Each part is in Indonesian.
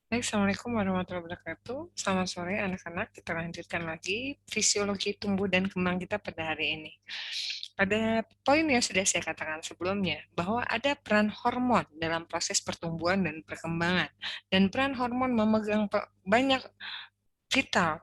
Baik, Assalamualaikum warahmatullahi wabarakatuh. Selamat sore anak-anak, kita lanjutkan lagi fisiologi tumbuh dan kembang kita pada hari ini. Pada poin yang sudah saya katakan sebelumnya, bahwa ada peran hormon dalam proses pertumbuhan dan perkembangan. Dan peran hormon memegang banyak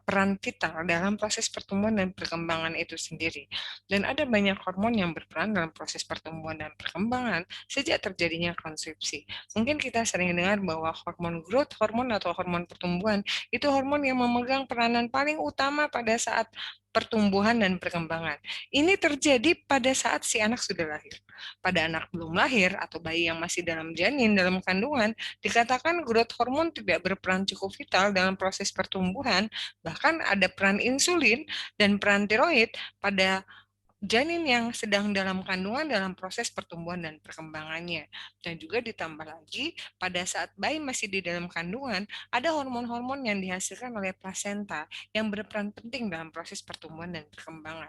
peran vital dalam proses pertumbuhan dan perkembangan itu sendiri. Dan ada banyak hormon yang berperan dalam proses pertumbuhan dan perkembangan sejak terjadinya konsepsi. Mungkin kita sering dengar bahwa hormon growth hormon atau hormon pertumbuhan itu hormon yang memegang peranan paling utama pada saat pertumbuhan dan perkembangan. Ini terjadi pada saat si anak sudah lahir. Pada anak belum lahir atau bayi yang masih dalam janin, dalam kandungan, dikatakan growth hormone tidak berperan cukup vital dalam proses pertumbuhan, bahkan ada peran insulin dan peran tiroid pada janin yang sedang dalam kandungan dalam proses pertumbuhan dan perkembangannya. Dan juga ditambah lagi, pada saat bayi masih di dalam kandungan, ada hormon-hormon yang dihasilkan oleh plasenta yang berperan penting dalam proses pertumbuhan dan perkembangan.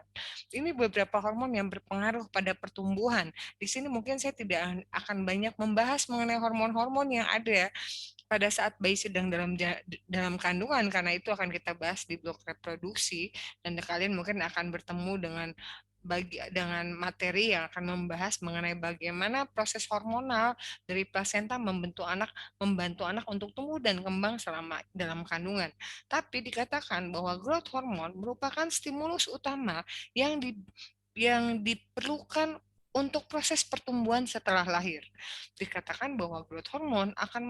Ini beberapa hormon yang berpengaruh pada pertumbuhan. Di sini mungkin saya tidak akan banyak membahas mengenai hormon-hormon yang ada pada saat bayi sedang dalam kandungan, karena itu akan kita bahas di blok reproduksi, dan kalian mungkin akan bertemu dengan materi yang akan membahas mengenai bagaimana proses hormonal dari plasenta membantu anak untuk tumbuh dan kembang selama dalam kandungan. Tapi dikatakan bahwa growth hormone merupakan stimulus utama yang di, yang diperlukan untuk proses pertumbuhan setelah lahir. Dikatakan bahwa growth hormone akan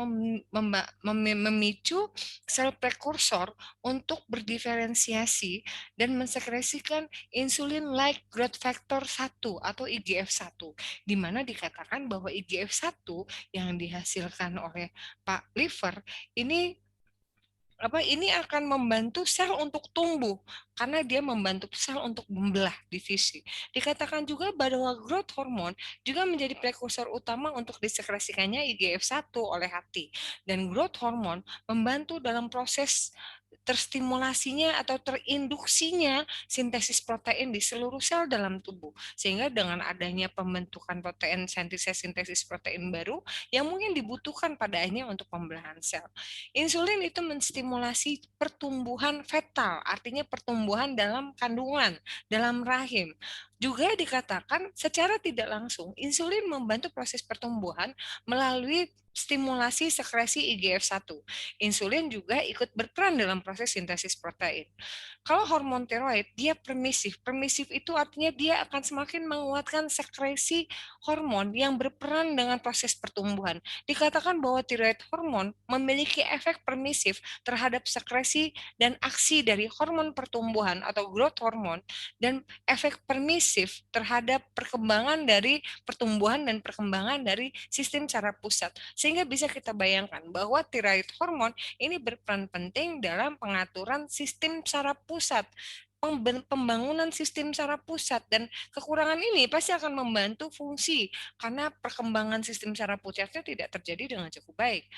memicu sel prekursor untuk berdiferensiasi dan mensekresikan insulin-like growth factor 1 atau IGF-1, di mana dikatakan bahwa IGF-1 yang dihasilkan oleh Pak liver ini ini akan membantu sel untuk tumbuh karena dia membantu sel untuk membelah divisi. Dikatakan juga bahwa growth hormone juga menjadi prekursor utama untuk disekresikannya IGF-1 oleh hati, dan growth hormone membantu dalam proses terstimulasinya atau terinduksinya sintesis protein di seluruh sel dalam tubuh, sehingga dengan adanya pembentukan protein, sintesis protein baru yang mungkin dibutuhkan pada akhirnya untuk pembelahan sel. Insulin itu menstimulasi pertumbuhan fetal, artinya pertumbuhan dalam kandungan, dalam rahim. Juga dikatakan secara tidak langsung, insulin membantu proses pertumbuhan melalui stimulasi sekresi IGF-1. Insulin juga ikut berperan dalam proses sintesis protein. Kalau hormon tiroid, dia permisif. Permisif itu artinya dia akan semakin menguatkan sekresi hormon yang berperan dengan proses pertumbuhan. Dikatakan bahwa tiroid hormon memiliki efek permisif terhadap sekresi dan aksi dari hormon pertumbuhan atau growth hormone, dan efek permisif terhadap perkembangan dari pertumbuhan dan perkembangan dari sistem saraf pusat. Sehingga bisa kita bayangkan bahwa tiroid hormon ini berperan penting dalam pengaturan sistem saraf pusat, pembangunan sistem saraf pusat, dan kekurangan ini pasti akan membantu fungsi karena perkembangan sistem saraf pusatnya tidak terjadi dengan cukup baik.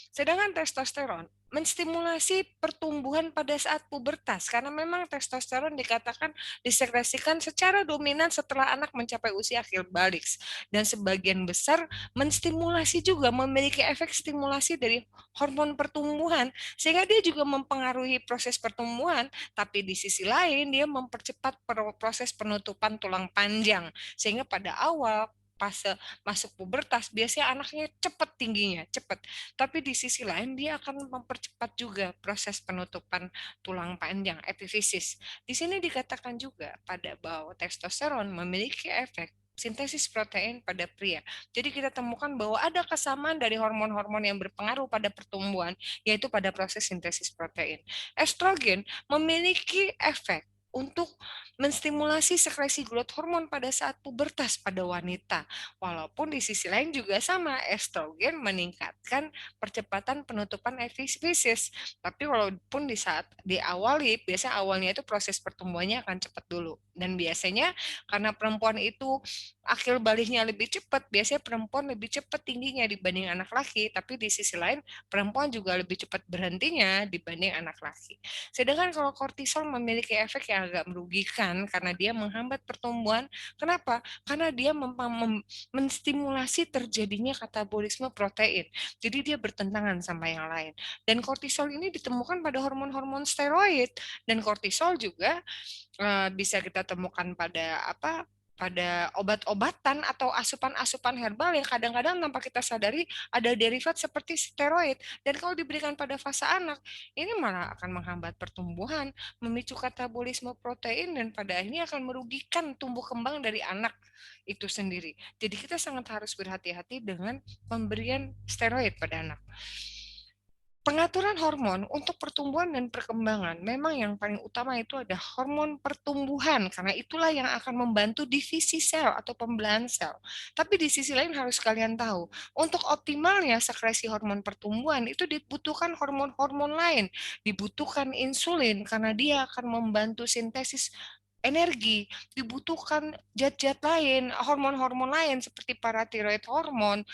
Sedangkan testosteron menstimulasi pertumbuhan pada saat pubertas karena memang testosteron dikatakan disekresikan secara dominan setelah anak mencapai usia akhir balik, dan sebagian besar menstimulasi juga memiliki efek stimulasi dari hormon pertumbuhan, sehingga dia juga mempengaruhi proses pertumbuhan, tapi di sisi lain dia mempercepat proses penutupan tulang panjang, sehingga pada awal pas masuk pubertas biasanya anaknya cepat tingginya, cepat. Tapi di sisi lain dia akan mempercepat juga proses penutupan tulang panjang, epifisis. Di sini dikatakan juga pada bahwa testosteron memiliki efek sintesis protein pada pria. Jadi kita temukan bahwa ada kesamaan dari hormon-hormon yang berpengaruh pada pertumbuhan, yaitu pada proses sintesis protein. Estrogen memiliki efek untuk menstimulasi sekresi growth hormon pada saat pubertas pada wanita. Walaupun di sisi lain juga sama, estrogen meningkatkan percepatan penutupan epifisis. Tapi walaupun di saat diawali, biasanya awalnya itu proses pertumbuhannya akan cepat dulu. Dan biasanya karena perempuan itu akil baliknya lebih cepat, biasanya perempuan lebih cepat tingginya dibanding anak laki, tapi di sisi lain perempuan juga lebih cepat berhentinya dibanding anak laki. Sedangkan kalau kortisol memiliki efek yang agak merugikan karena dia menghambat pertumbuhan. Kenapa? Karena dia menstimulasi terjadinya katabolisme protein. Jadi dia bertentangan sama yang lain. Dan kortisol ini ditemukan pada hormon-hormon steroid. Dan kortisol juga bisa kita temukan pada pada obat-obatan atau asupan-asupan herbal yang kadang-kadang tanpa kita sadari ada derivat seperti steroid. Dan kalau diberikan pada fase anak, ini malah akan menghambat pertumbuhan, memicu katabolisme protein, dan pada akhirnya akan merugikan tumbuh kembang dari anak itu sendiri. Jadi kita sangat harus berhati-hati dengan pemberian steroid pada anak. Pengaturan hormon untuk pertumbuhan dan perkembangan, memang yang paling utama itu ada hormon pertumbuhan, karena itulah yang akan membantu divisi sel atau pembelahan sel. Tapi di sisi lain harus kalian tahu, untuk optimalnya sekresi hormon pertumbuhan itu dibutuhkan hormon-hormon lain, dibutuhkan insulin karena dia akan membantu sintesis energi, dibutuhkan zat-zat lain, hormon-hormon lain seperti paratiroid hormon,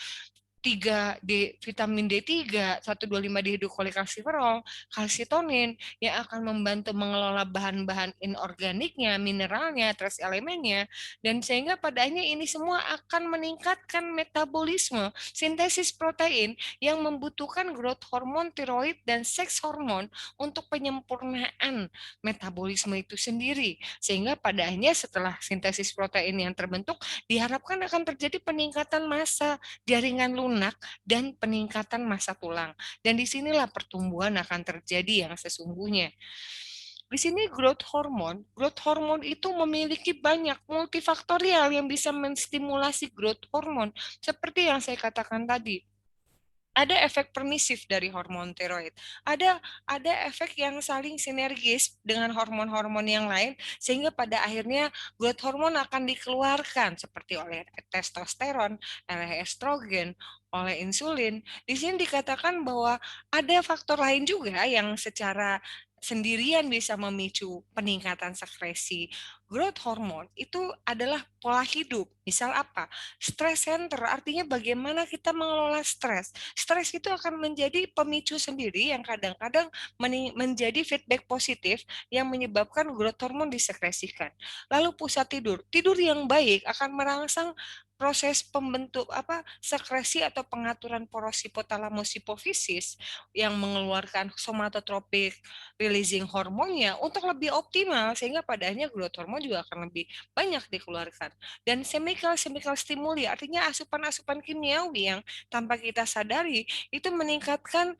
3D, vitamin D3, 125 dihidroksikolekalsiferol, kalsitonin yang akan membantu mengelola bahan-bahan inorganiknya, mineralnya, trace elemennya, dan sehingga pada akhirnya ini semua akan meningkatkan metabolisme, sintesis protein yang membutuhkan growth hormone, tiroid, dan seks hormon untuk penyempurnaan metabolisme itu sendiri. Sehingga pada akhirnya setelah sintesis protein yang terbentuk, diharapkan akan terjadi peningkatan massa jaringan lunak, dan peningkatan massa tulang. Dan disinilah pertumbuhan akan terjadi yang sesungguhnya. Di sini growth hormone itu memiliki banyak multifaktorial yang bisa menstimulasi growth hormone. Seperti yang saya katakan tadi, ada efek permisif dari hormon tiroid. Ada efek yang saling sinergis dengan hormon-hormon yang lain sehingga pada akhirnya growth hormone akan dikeluarkan seperti oleh testosteron, oleh estrogen, oleh insulin. Di sini dikatakan bahwa ada faktor lain juga yang secara sendirian bisa memicu peningkatan sekresi growth hormone itu adalah pola hidup. Misal apa? Stress center, artinya bagaimana kita mengelola stres. Stres itu akan menjadi pemicu sendiri yang kadang-kadang menjadi feedback positif yang menyebabkan growth hormone disekresikan. Lalu pusat tidur. Tidur yang baik akan merangsang proses pembentuk sekresi atau pengaturan poros hipotalamus hipofisis yang mengeluarkan somatotropik releasing hormonnya untuk lebih optimal sehingga padanya growth hormone juga akan lebih banyak dikeluarkan. Dan chemical stimuli artinya asupan-asupan kimiawi yang tanpa kita sadari itu meningkatkan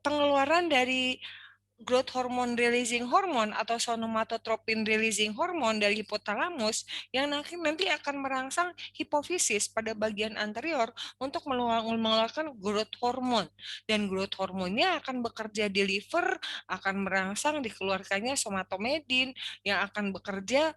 pengeluaran dari growth hormone releasing hormone atau somatotropin releasing hormone dari hipotalamus yang nanti akan merangsang hipofisis pada bagian anterior untuk mengeluarkan growth hormone, dan growth hormonnya akan bekerja di liver, akan merangsang dikeluarkannya somatomedin yang akan bekerja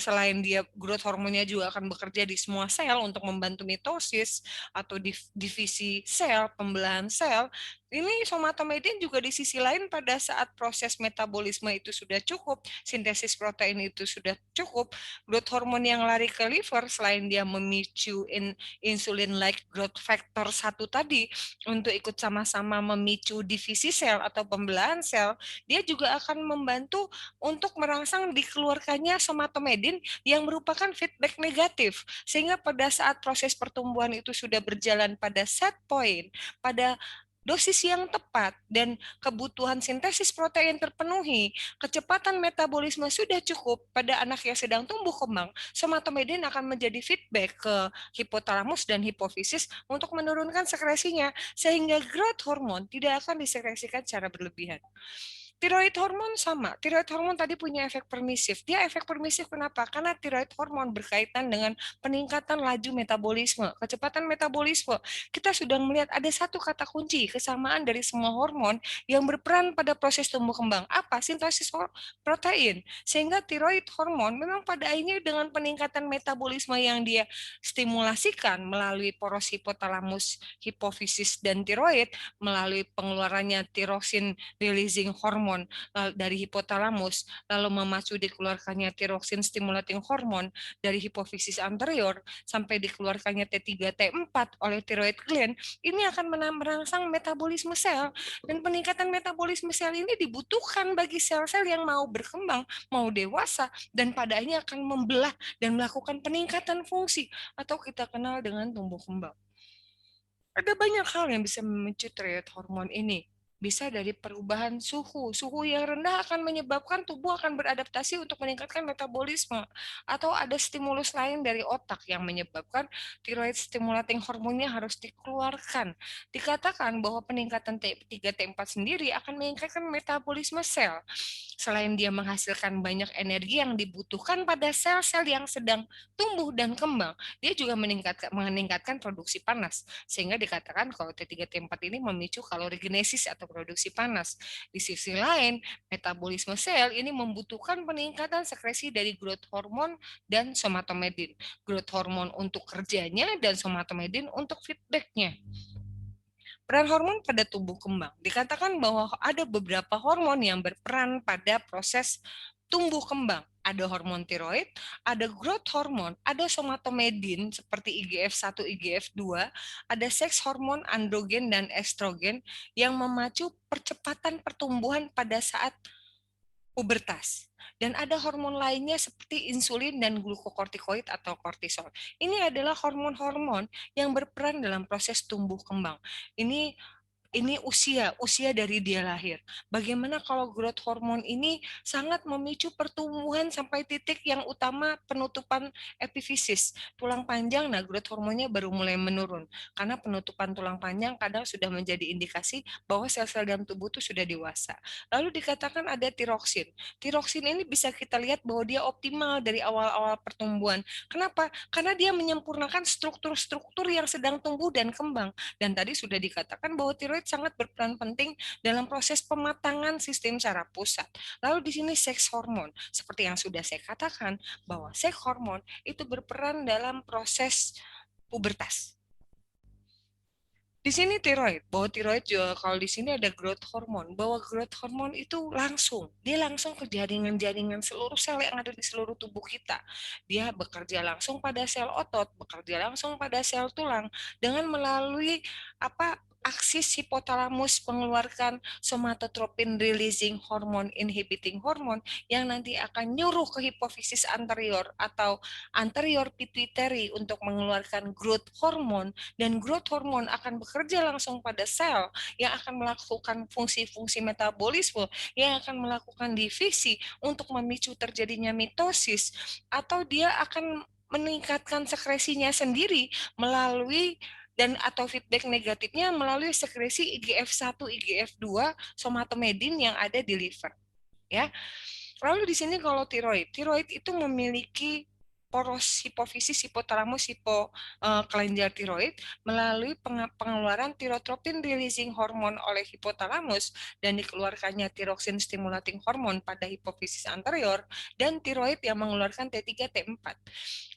selain dia growth hormonnya juga akan bekerja di semua sel untuk membantu mitosis atau divisi sel, pembelahan sel. Ini somatomedin juga di sisi lain pada saat proses metabolisme itu sudah cukup, sintesis protein itu sudah cukup, growth hormone yang lari ke liver selain dia memicu insulin-like growth factor 1 tadi untuk ikut sama-sama memicu divisi sel atau pembelahan sel, dia juga akan membantu untuk merangsang dikeluarkannya somatomedin yang merupakan feedback negatif. Sehingga pada saat proses pertumbuhan itu sudah berjalan pada set point, pada dosis yang tepat dan kebutuhan sintesis protein terpenuhi, kecepatan metabolisme sudah cukup pada anak yang sedang tumbuh kembang, somatomedin akan menjadi feedback ke hipotalamus dan hipofisis untuk menurunkan sekresinya, sehingga growth hormone tidak akan disekresikan secara berlebihan. Tiroid hormon sama. Tiroid hormon tadi punya efek permisif. Dia efek permisif kenapa? Karena tiroid hormon berkaitan dengan peningkatan laju metabolisme, kecepatan metabolisme. Kita sudah melihat ada satu kata kunci kesamaan dari semua hormon yang berperan pada proses tumbuh kembang. Apa? Sintesis protein. Sehingga tiroid hormon memang pada akhirnya dengan peningkatan metabolisme yang dia stimulasikan melalui poros hipotalamus, hipofisis, dan tiroid, melalui pengeluarannya tirosin releasing hormone hormon dari hipotalamus, lalu memacu dikeluarkannya tiroksin stimulating hormon dari hipofisis anterior sampai dikeluarkannya T3 T4 oleh thyroid gland, ini akan merangsang metabolisme sel, dan peningkatan metabolisme sel ini dibutuhkan bagi sel-sel yang mau berkembang, mau dewasa, dan pada akhirnya akan membelah dan melakukan peningkatan fungsi atau kita kenal dengan tumbuh kembang. Ada banyak hal yang bisa memicu tiroid hormon ini. Bisa dari perubahan suhu. Suhu yang rendah akan menyebabkan tubuh akan beradaptasi untuk meningkatkan metabolisme. Atau ada stimulus lain dari otak yang menyebabkan tiroid stimulating hormonnya harus dikeluarkan. Dikatakan bahwa peningkatan T3 T4 sendiri akan meningkatkan metabolisme sel. Selain dia menghasilkan banyak energi yang dibutuhkan pada sel-sel yang sedang tumbuh dan kembang, dia juga meningkatkan produksi panas, sehingga dikatakan kalau T3 T4 ini memicu kalorigenesis atau produksi panas. Di sisi lain, metabolisme sel ini membutuhkan peningkatan sekresi dari growth hormone dan somatomedin. Growth hormone untuk kerjanya dan somatomedin untuk feedbacknya. Peran hormon pada tumbuh kembang. Dikatakan bahwa ada beberapa hormon yang berperan pada proses tumbuh kembang. Ada hormon tiroid, ada growth hormone, ada somatomedin seperti IGF-1, IGF-2, ada seks hormon androgen dan estrogen yang memacu percepatan pertumbuhan pada saat pubertas. Dan ada hormon lainnya seperti insulin dan glukokortikoid atau kortisol. Ini adalah hormon-hormon yang berperan dalam proses tumbuh kembang. Ini usia dari dia lahir. Bagaimana kalau growth hormone ini sangat memicu pertumbuhan sampai titik yang utama penutupan epifisis, tulang panjang. Nah, growth hormonnya baru mulai menurun karena penutupan tulang panjang kadang sudah menjadi indikasi bahwa sel-sel dalam tubuh itu sudah dewasa. Lalu dikatakan ada tiroksin. Tiroksin ini bisa kita lihat bahwa dia optimal dari awal-awal pertumbuhan. Kenapa? Karena dia menyempurnakan struktur-struktur yang sedang tumbuh dan kembang. Dan tadi sudah dikatakan bahwa tiroid sangat berperan penting dalam proses pematangan sistem saraf pusat. Lalu di sini seks hormon, seperti yang sudah saya katakan, bahwa seks hormon itu berperan dalam proses pubertas. Di sini tiroid, bahwa tiroid juga kalau di sini ada growth hormone, bahwa growth hormone itu dia langsung ke jaringan-jaringan seluruh sel yang ada di seluruh tubuh kita. Dia bekerja langsung pada sel otot, bekerja langsung pada sel tulang dengan melalui aksis hipotalamus mengeluarkan somatotropin releasing hormone inhibiting hormone yang nanti akan nyuruh ke hipofisis anterior atau anterior pituitary untuk mengeluarkan growth hormone, dan growth hormone akan bekerja langsung pada sel yang akan melakukan fungsi-fungsi metabolisme, yang akan melakukan divisi untuk memicu terjadinya mitosis, atau dia akan meningkatkan sekresinya sendiri melalui dan atau feedback negatifnya melalui sekresi IGF-1, IGF-2, somatomedin yang ada di liver. Ya. Lalu di sini kalau tiroid itu memiliki poros hipofisis, hipotalamus, kelenjar tiroid melalui pengeluaran tirotropin releasing hormone oleh hipotalamus dan dikeluarkannya tiroksin stimulating hormone pada hipofisis anterior, dan tiroid yang mengeluarkan T3 T4.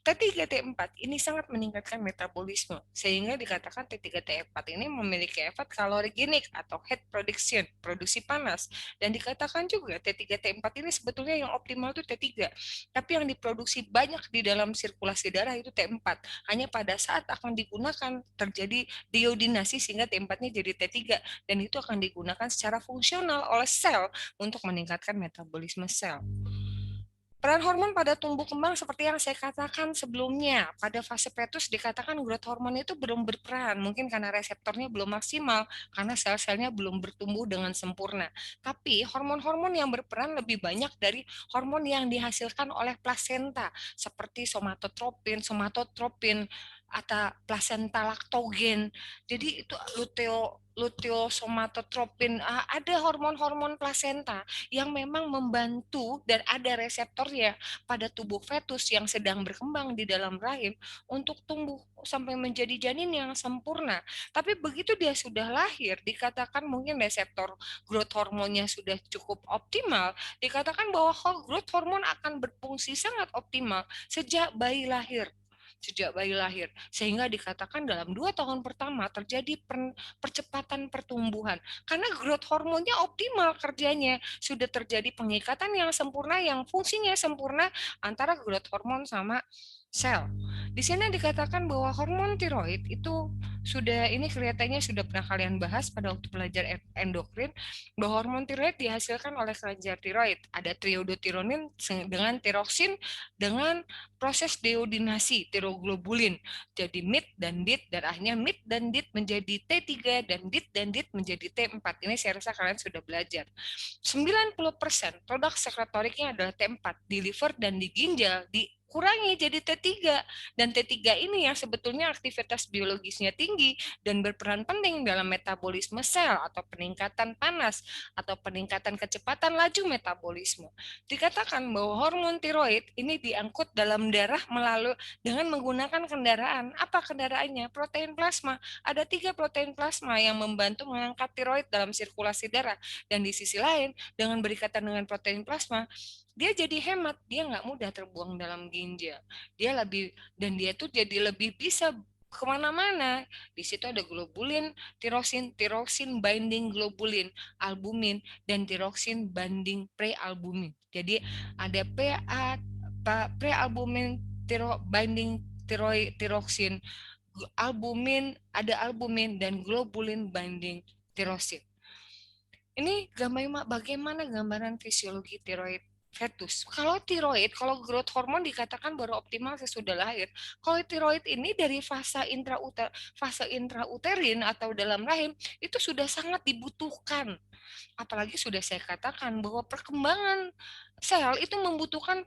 T3 T4 ini sangat meningkatkan metabolisme sehingga dikatakan T3 T4 ini memiliki efek kalorigenik atau heat production, produksi panas, dan dikatakan juga T3 T4 ini sebetulnya yang optimal itu T3, tapi yang diproduksi banyak di dalam sirkulasi darah itu T4. Hanya pada saat akan digunakan terjadi diodinasi sehingga T4-nya jadi T3, dan itu akan digunakan secara fungsional oleh sel untuk meningkatkan metabolisme sel. Peran hormon pada tumbuh kembang seperti yang saya katakan sebelumnya, pada fase fetus dikatakan growth hormone itu belum berperan, mungkin karena reseptornya belum maksimal, karena sel-selnya belum bertumbuh dengan sempurna. Tapi hormon-hormon yang berperan lebih banyak dari hormon yang dihasilkan oleh plasenta, seperti somatotropin, atau plasenta laktogen. Jadi itu luteosomatotropin, ada hormon-hormon plasenta yang memang membantu dan ada reseptornya pada tubuh fetus yang sedang berkembang di dalam rahim untuk tumbuh sampai menjadi janin yang sempurna. Tapi begitu dia sudah lahir, dikatakan mungkin reseptor growth hormonnya sudah cukup optimal, dikatakan bahwa growth hormone akan berfungsi sangat optimal sejak bayi lahir. sejak bayi lahir, sehingga dikatakan dalam 2 tahun pertama terjadi percepatan pertumbuhan karena growth hormonnya optimal kerjanya, sudah terjadi pengikatan yang sempurna, yang fungsinya sempurna antara growth hormon sama sel. Di sini dikatakan bahwa hormon tiroid itu sudah, ini kelihatannya sudah pernah kalian bahas pada waktu belajar endokrin, bahwa hormon tiroid dihasilkan oleh kelenjar tiroid. Ada triiodothyronin dengan tiroksin dengan proses deodinasi tiroglobulin. Jadi MIT dan DIT, dan akhirnya MIT dan DIT menjadi T3 dan DIT dan DIT menjadi T4. Ini saya rasa kalian sudah belajar. 90% produk sekretoriknya adalah T4 di liver dan di ginjal, dikurangi jadi T3, dan T3 ini yang sebetulnya aktivitas biologisnya tinggi dan berperan penting dalam metabolisme sel atau peningkatan panas atau peningkatan kecepatan laju metabolisme. Dikatakan bahwa hormon tiroid ini diangkut dalam darah melalui dengan menggunakan kendaraan. Apa kendaraannya? Protein plasma. Ada 3 protein plasma yang membantu mengangkat tiroid dalam sirkulasi darah, dan di sisi lain dengan berikatan dengan protein plasma, dia jadi hemat, dia nggak mudah terbuang dalam ginjal, dia lebih, dan dia tuh jadi lebih bisa kemana-mana. Di situ ada globulin, tiroksin, tiroksin binding globulin, albumin, dan tiroksin binding prealbumin. Jadi ada prealbumin binding tiroksin, albumin, ada albumin, dan globulin binding tiroksin. Ini bagaimana gambaran fisiologi tiroid fetus. Kalau tiroid, kalau growth hormon dikatakan baru optimal sesudah lahir. Kalau tiroid ini dari fase intrauterin atau dalam rahim itu sudah sangat dibutuhkan. Apalagi sudah saya katakan bahwa perkembangan sel itu membutuhkan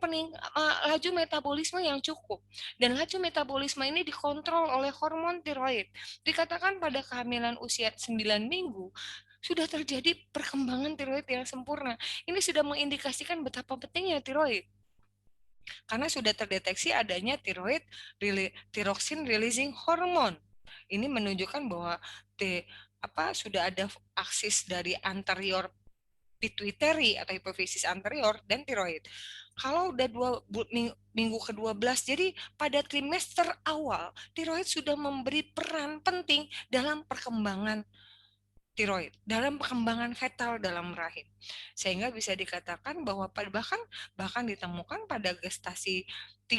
laju metabolisme yang cukup. Dan laju metabolisme ini dikontrol oleh hormon tiroid. Dikatakan pada kehamilan usia 9 minggu, sudah terjadi perkembangan tiroid yang sempurna. Ini sudah mengindikasikan betapa pentingnya tiroid. Karena sudah terdeteksi adanya tiroksin releasing hormone. Ini menunjukkan bahwa sudah ada aksis dari anterior pituitary atau hipofisis anterior dan tiroid. Kalau udah minggu ke-12, jadi pada trimester awal, tiroid sudah memberi peran penting dalam perkembangan tiroid, dalam perkembangan fetal dalam rahim. Sehingga bisa dikatakan bahwa bahkan ditemukan pada gestasi 1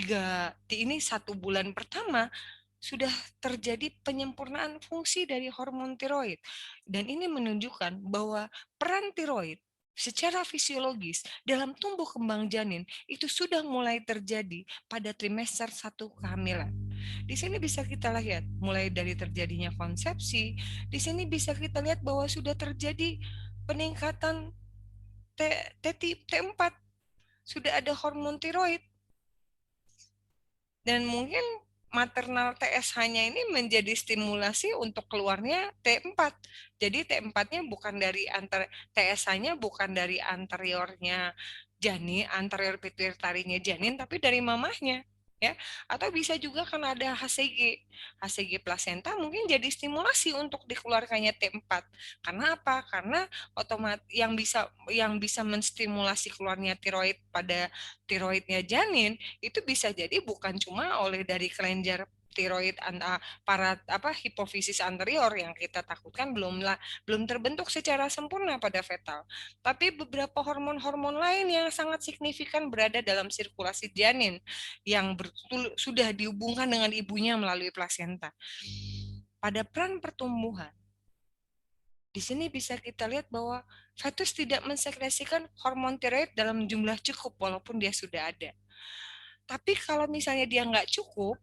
bulan pertama sudah terjadi penyempurnaan fungsi dari hormon tiroid. Dan ini menunjukkan bahwa peran tiroid secara fisiologis dalam tumbuh kembang janin itu sudah mulai terjadi pada trimester 1 kehamilan. Di sini bisa kita lihat mulai dari terjadinya konsepsi. Di sini bisa kita lihat bahwa sudah terjadi peningkatan T4, sudah ada hormon tiroid. Dan mungkin maternal TSH-nya ini menjadi stimulasi untuk keluarnya T4. Jadi T4-nya bukan dari TSH-nya bukan dari anteriornya janin, anterior pituitarinya janin, tapi dari mamahnya. Ya, atau bisa juga karena ada HCG plasenta mungkin jadi stimulasi untuk dikeluarkannya T4. Karena apa? Karena yang bisa menstimulasi keluarnya tiroid pada tiroidnya janin itu bisa jadi bukan cuma oleh dari kelenjar tiroid para hipofisis anterior yang kita takutkan belum terbentuk secara sempurna pada fetal, tapi beberapa hormon-hormon lain yang sangat signifikan berada dalam sirkulasi janin yang sudah dihubungkan dengan ibunya melalui plasenta. Pada peran pertumbuhan, di sini bisa kita lihat bahwa fetus tidak mensekresikan hormon tiroid dalam jumlah cukup walaupun dia sudah ada. Tapi kalau misalnya dia nggak cukup,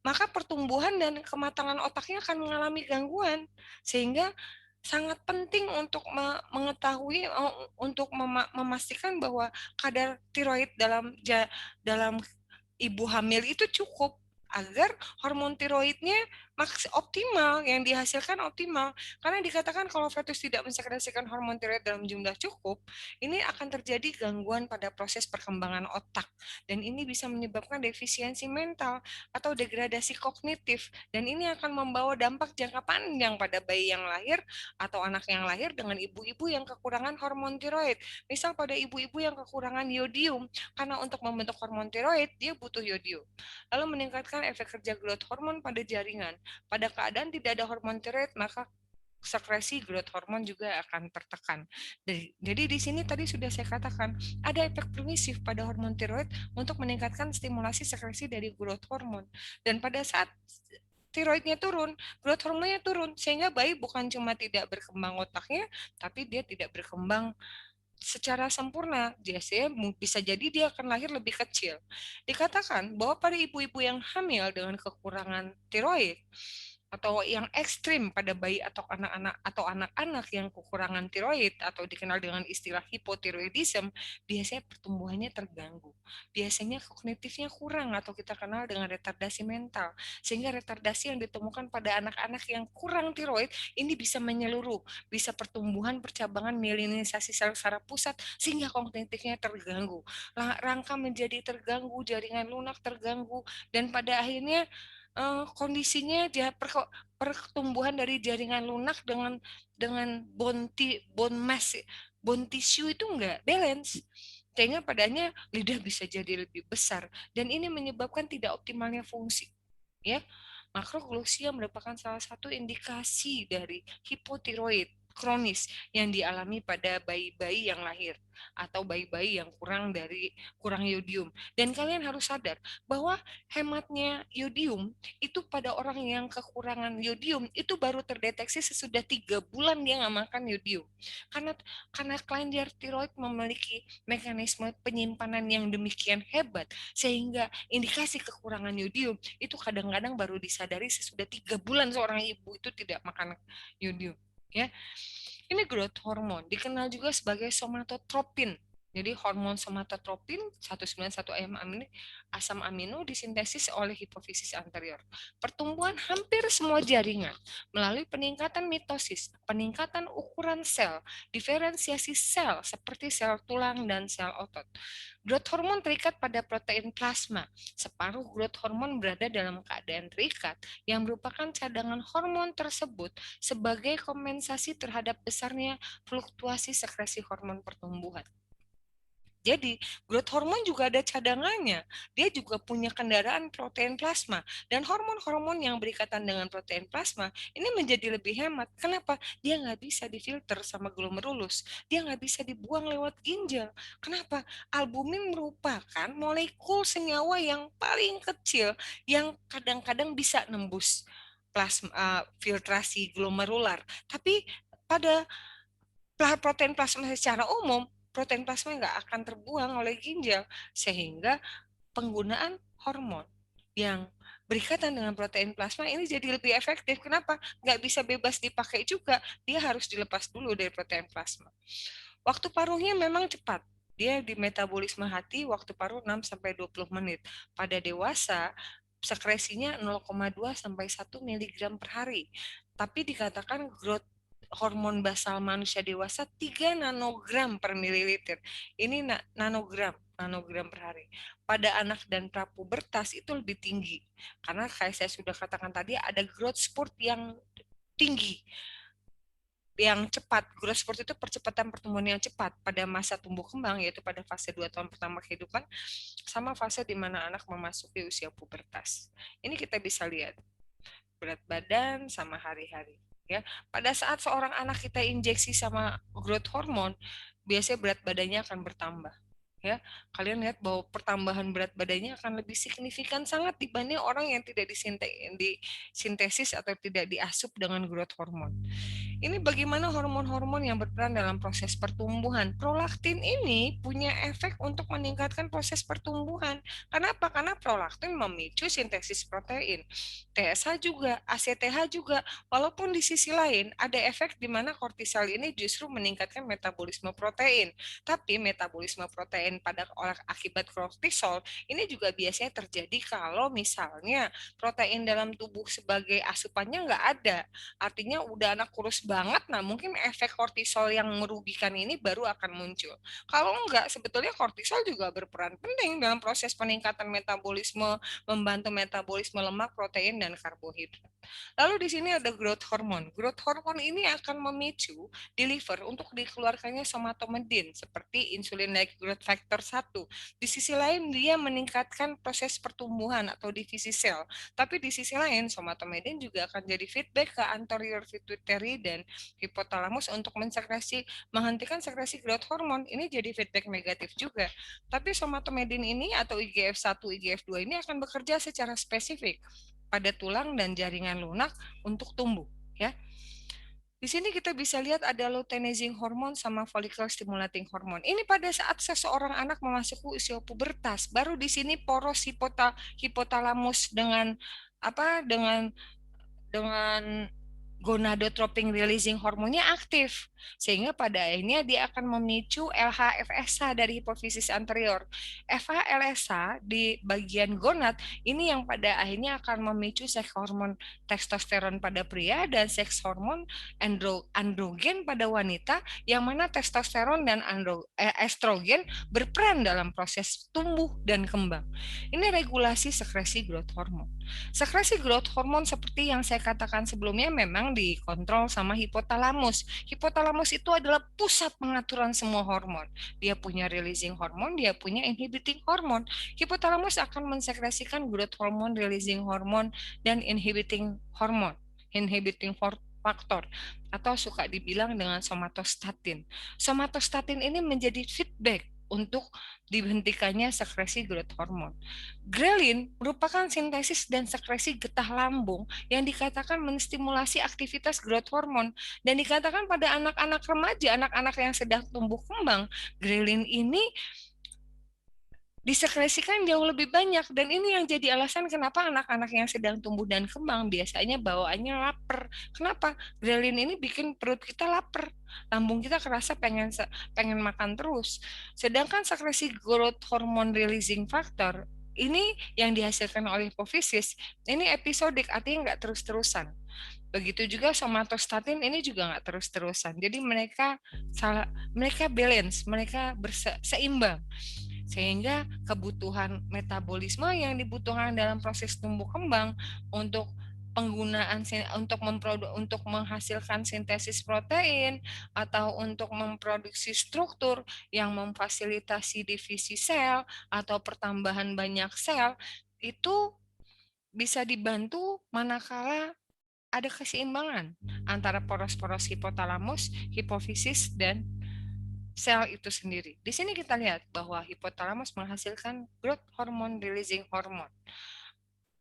maka pertumbuhan dan kematangan otaknya akan mengalami gangguan. Sehingga sangat penting untuk mengetahui, untuk memastikan bahwa kadar tiroid dalam ibu hamil itu cukup agar hormon tiroidnya optimal, yang dihasilkan optimal. Karena dikatakan kalau fetus tidak mensekresikan hormon tiroid dalam jumlah cukup, ini akan terjadi gangguan pada proses perkembangan otak. Dan ini bisa menyebabkan defisiensi mental atau degradasi kognitif. Dan ini akan membawa dampak jangka panjang pada bayi yang lahir atau anak yang lahir dengan ibu-ibu yang kekurangan hormon tiroid. Misal pada ibu-ibu yang kekurangan yodium, karena untuk membentuk hormon tiroid, dia butuh yodium. Lalu meningkatkan efek kerja growth hormon pada jaringan. Pada keadaan tidak ada hormon tiroid, maka sekresi growth hormon juga akan tertekan. Jadi di sini tadi sudah saya katakan ada efek permisif pada hormon tiroid untuk meningkatkan stimulasi sekresi dari growth hormon. Dan pada saat tiroidnya turun, growth hormonnya turun, sehingga bayi bukan cuma tidak berkembang otaknya, tapi dia tidak berkembang secara sempurna. Biasanya bisa jadi dia akan lahir lebih kecil. Dikatakan bahwa pada ibu-ibu yang hamil dengan kekurangan tiroid atau yang ekstrim pada bayi atau anak-anak yang kekurangan tiroid atau dikenal dengan istilah hipotiroidism, biasanya pertumbuhannya terganggu. Biasanya kognitifnya kurang atau kita kenal dengan retardasi mental. Sehingga retardasi yang ditemukan pada anak-anak yang kurang tiroid ini bisa menyeluruh, bisa pertumbuhan percabangan mielinisasi sel saraf pusat sehingga kognitifnya terganggu. Rangka menjadi terganggu, jaringan lunak terganggu, dan pada akhirnya kondisinya pertumbuhan dari jaringan lunak dengan bone mass, bone tissue itu enggak balance, sehingga padanya lidah bisa jadi lebih besar, dan ini menyebabkan tidak optimalnya fungsi, ya. Makroglosia merupakan salah satu indikasi dari hipotiroid kronis yang dialami pada bayi-bayi yang lahir atau bayi-bayi yang kurang yodium. Dan kalian harus sadar bahwa hematnya yodium itu pada orang yang kekurangan yodium itu baru terdeteksi sesudah 3 bulan dia nggak makan yodium. Karena kelenjar tiroid memiliki mekanisme penyimpanan yang demikian hebat, sehingga indikasi kekurangan yodium itu kadang-kadang baru disadari sesudah 3 bulan seorang ibu itu tidak makan yodium. Ya, ini growth hormone, dikenal juga sebagai somatotropin. Jadi hormon somatotropin 191 asam amino disintesis oleh hipofisis anterior. Pertumbuhan hampir semua jaringan melalui peningkatan mitosis, peningkatan ukuran sel, diferensiasi sel seperti sel tulang dan sel otot. Growth hormone terikat pada protein plasma. Separuh growth hormone berada dalam keadaan terikat yang merupakan cadangan hormon tersebut sebagai kompensasi terhadap besarnya fluktuasi sekresi hormon pertumbuhan. Jadi, growth hormone juga ada cadangannya. Dia juga punya kendaraan protein plasma. Dan hormon-hormon yang berikatan dengan protein plasma ini menjadi lebih hemat. Kenapa? Dia nggak bisa difilter sama glomerulus. Dia nggak bisa dibuang lewat ginjal. Kenapa? Albumin merupakan molekul senyawa yang paling kecil yang kadang-kadang bisa nembus filtrasi glomerular. Tapi pada protein plasma secara umum, protein plasma nggak akan terbuang oleh ginjal, sehingga penggunaan hormon yang berikatan dengan protein plasma ini jadi lebih efektif. Kenapa? Nggak bisa bebas dipakai juga, dia harus dilepas dulu dari protein plasma. Waktu paruhnya memang cepat. Dia di metabolisme hati waktu paruh 6-20 menit. Pada dewasa, sekresinya 0,2 sampai 1 mg per hari. Tapi dikatakan growth hormon basal manusia dewasa 3 nanogram per mililiter. Ini nanogram per hari. Pada anak dan prapubertas itu lebih tinggi. Karena kayak saya sudah katakan tadi ada growth spurt yang tinggi, yang cepat. Growth spurt itu percepatan pertumbuhan yang cepat pada masa tumbuh kembang, yaitu pada fase 2 tahun pertama kehidupan, sama fase di mana anak memasuki usia pubertas. Ini kita bisa lihat berat badan sama hari-hari. Ya, pada saat seorang anak kita injeksi sama growth hormone, biasanya berat badannya akan bertambah. Ya, kalian lihat bahwa pertambahan berat badannya akan lebih signifikan sangat dibanding orang yang tidak disintesis atau tidak diasup dengan growth hormone. Ini bagaimana hormon-hormon yang berperan dalam proses pertumbuhan. Prolaktin ini punya efek untuk meningkatkan proses pertumbuhan. Kenapa? Karena prolaktin memicu sintesis protein. TSH juga, ACTH juga. Walaupun di sisi lain ada efek di mana kortisol ini justru meningkatkan metabolisme protein. Tapi metabolisme protein pada orang akibat kortisol ini juga biasanya terjadi kalau misalnya protein dalam tubuh sebagai asupannya nggak ada. Artinya udah anak kurus banget, nah mungkin efek kortisol yang merugikan ini baru akan muncul. Kalau enggak, sebetulnya kortisol juga berperan penting dalam proses peningkatan metabolisme, membantu metabolisme lemak, protein, dan karbohidrat. Lalu di sini ada growth hormone. Growth hormone ini akan memicu di liver untuk dikeluarkannya somatomedin seperti insulin-like growth factor 1. Di sisi lain dia meningkatkan proses pertumbuhan atau divisi sel. Tapi di sisi lain somatomedin juga akan jadi feedback ke anterior pituitary dan hipotalamus untuk menghentikan sekresi growth hormone. Ini jadi feedback negatif juga. Tapi somatomedin ini atau IGF-1, IGF-2 ini akan bekerja secara spesifik pada tulang dan jaringan lunak untuk tumbuh, ya. Di sini kita bisa lihat ada luteinizing hormone sama follicle stimulating hormone. Ini pada saat seseorang anak memasuki usia pubertas, baru di sini poros hipotalamus dengan dengan gonadotropin releasing hormonnya aktif, sehingga pada akhirnya dia akan memicu LH-FSH dari hipofisis anterior. FH-LSH di bagian gonad ini yang pada akhirnya akan memicu seks hormon testosteron pada pria dan seks hormon androgen pada wanita, yang mana testosteron dan estrogen berperan dalam proses tumbuh dan kembang. Ini regulasi sekresi growth hormone. Sekresi growth hormone seperti yang saya katakan sebelumnya memang dikontrol sama hipotalamus. Hipotalamus itu adalah pusat pengaturan semua hormon. Dia punya releasing hormone, dia punya inhibiting hormone. Hipotalamus akan mensekresikan growth hormone, releasing hormone, dan inhibiting hormone, inhibiting faktor, atau suka dibilang dengan somatostatin. Somatostatin ini menjadi feedback untuk dihentikannya sekresi growth hormone. Grelin merupakan sintesis dan sekresi getah lambung yang dikatakan menstimulasi aktivitas growth hormone, dan dikatakan pada anak-anak remaja, anak-anak yang sedang tumbuh kembang, grelin ini disekresikan jauh lebih banyak, dan ini yang jadi alasan kenapa anak-anak yang sedang tumbuh dan kembang biasanya bawaannya lapar. Kenapa? Grelin ini bikin perut kita lapar, lambung kita kerasa pengen makan terus. Sedangkan sekresi growth hormone releasing factor ini yang dihasilkan oleh hipofisis ini episodik, artinya nggak terus-terusan. Begitu juga somatostatin ini juga nggak terus-terusan. Jadi mereka balance, mereka seimbang, sehingga kebutuhan metabolisme yang dibutuhkan dalam proses tumbuh kembang untuk penggunaan untuk menghasilkan sintesis protein atau untuk memproduksi struktur yang memfasilitasi divisi sel atau pertambahan banyak sel itu bisa dibantu manakala ada keseimbangan antara poros-poros hipotalamus, hipofisis, dan sel itu sendiri. Di sini kita lihat bahwa hipotalamus menghasilkan growth hormone releasing hormone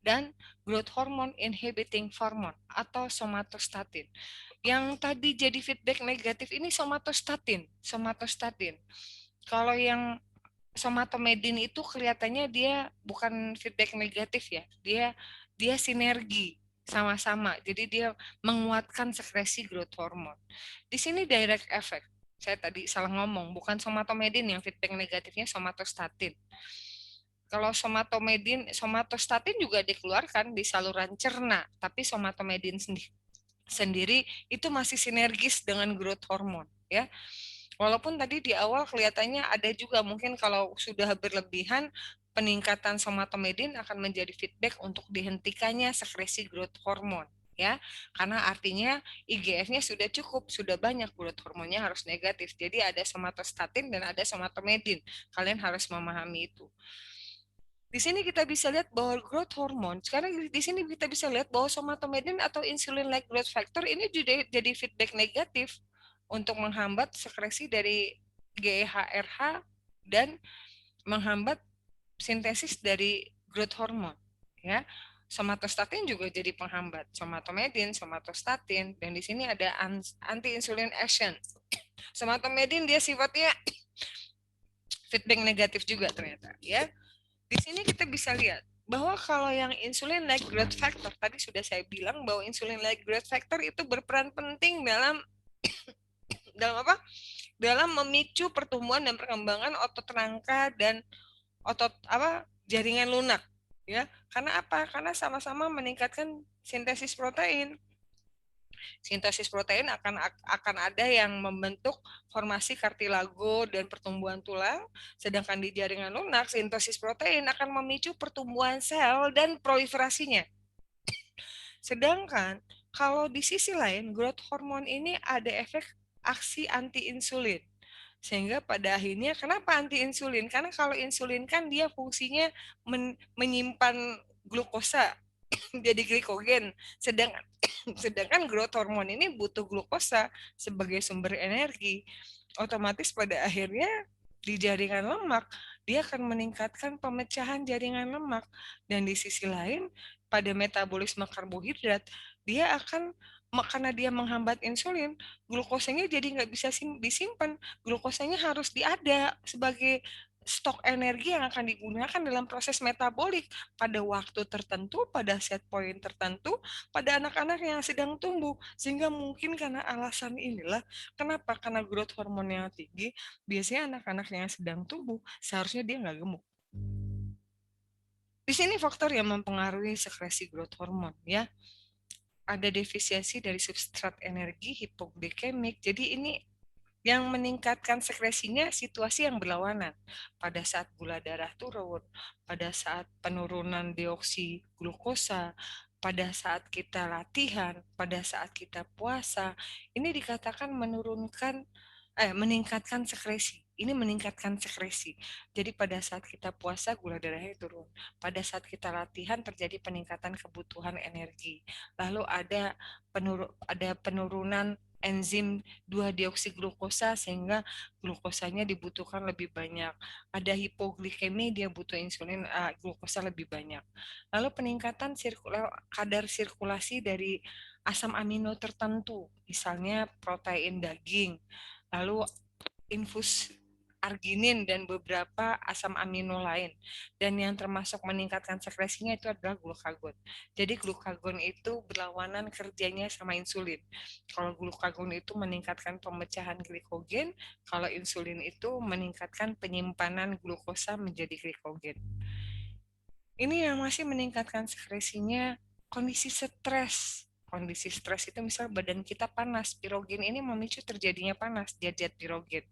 dan growth hormone inhibiting hormone atau somatostatin. Yang tadi jadi feedback negatif ini somatostatin. Kalau yang somatomedin itu kelihatannya dia bukan feedback negatif ya. Dia sinergi sama-sama. Jadi dia menguatkan sekresi growth hormone. Di sini direct effect. Saya tadi salah ngomong, bukan somatomedin yang feedback negatifnya somatostatin. Kalau somatostatin juga dikeluarkan di saluran cerna, tapi somatomedin sendiri itu masih sinergis dengan growth hormone, ya. Walaupun tadi di awal kelihatannya ada juga mungkin kalau sudah berlebihan peningkatan somatomedin akan menjadi feedback untuk dihentikannya sekresi growth hormone, ya, karena artinya IGF-nya sudah cukup, sudah banyak, growth hormonnya harus negatif. Jadi ada somatostatin dan ada somatomedin. Kalian harus memahami itu. Di sini kita bisa lihat bahwa growth hormone, sekarang di sini kita bisa lihat bahwa somatomedin atau insulin-like growth factor ini juga jadi feedback negatif untuk menghambat sekresi dari GHRH dan menghambat sintesis dari growth hormone, ya. Somatostatin juga jadi penghambat, somatomedin, somatostatin, dan di sini ada anti insulin action. Somatomedin dia sifatnya feedback negatif juga ternyata, ya. Di sini kita bisa lihat bahwa kalau yang insulin like growth factor, tadi sudah saya bilang bahwa insulin like growth factor itu berperan penting dalam dalam apa? Dalam memicu pertumbuhan dan perkembangan otot rangka dan otot apa? Jaringan lunak, ya. Karena apa? Karena sama-sama meningkatkan sintesis protein. Sintesis protein akan ada yang membentuk formasi kartilago dan pertumbuhan tulang, sedangkan di jaringan lunak sintesis protein akan memicu pertumbuhan sel dan proliferasinya. Sedangkan kalau di sisi lain growth hormone ini ada efek aksi anti insulin. Sehingga pada akhirnya kenapa anti insulin? Karena kalau insulin kan dia fungsinya menyimpan glukosa jadi glikogen. Sedangkan sedangkan growth hormone ini butuh glukosa sebagai sumber energi. Otomatis pada akhirnya di jaringan lemak dia akan meningkatkan pemecahan jaringan lemak, dan di sisi lain pada metabolisme karbohidrat dia akan karena dia menghambat insulin, glukosanya jadi nggak bisa disimpan, glukosanya harus diada sebagai stok energi yang akan digunakan dalam proses metabolik pada waktu tertentu, pada set point tertentu, pada anak-anak yang sedang tumbuh. Sehingga mungkin karena alasan inilah kenapa, karena growth hormone yang tinggi, biasanya anak-anak yang sedang tumbuh seharusnya dia nggak gemuk. Di sini faktor yang mempengaruhi sekresi growth hormone, ya. Ada defisiensi dari substrat energi hipoglikemik. Jadi ini yang meningkatkan sekresinya situasi yang berlawanan. Pada saat gula darah turun, pada saat penurunan deoksi glukosa, pada saat kita latihan, pada saat kita puasa, ini dikatakan meningkatkan sekresi. Ini meningkatkan sekresi. Jadi pada saat kita puasa gula darahnya turun. Pada saat kita latihan terjadi peningkatan kebutuhan energi. Lalu ada penurunan enzim 2-deoksiglukosa sehingga glukosanya dibutuhkan lebih banyak. Ada hipoglikemi, dia butuh insulin glukosa lebih banyak. Lalu peningkatan kadar sirkulasi dari asam amino tertentu, misalnya protein daging, lalu infus arginin dan beberapa asam amino lain. Dan yang termasuk meningkatkan sekresinya itu adalah glukagon. Jadi glukagon itu berlawanan kerjanya sama insulin. Kalau glukagon itu meningkatkan pemecahan glikogen, kalau insulin itu meningkatkan penyimpanan glukosa menjadi glikogen. Ini yang masih meningkatkan sekresinya kondisi stres. Kondisi stres itu misal badan kita panas, pirogen ini memicu terjadinya panas, zat pirogen.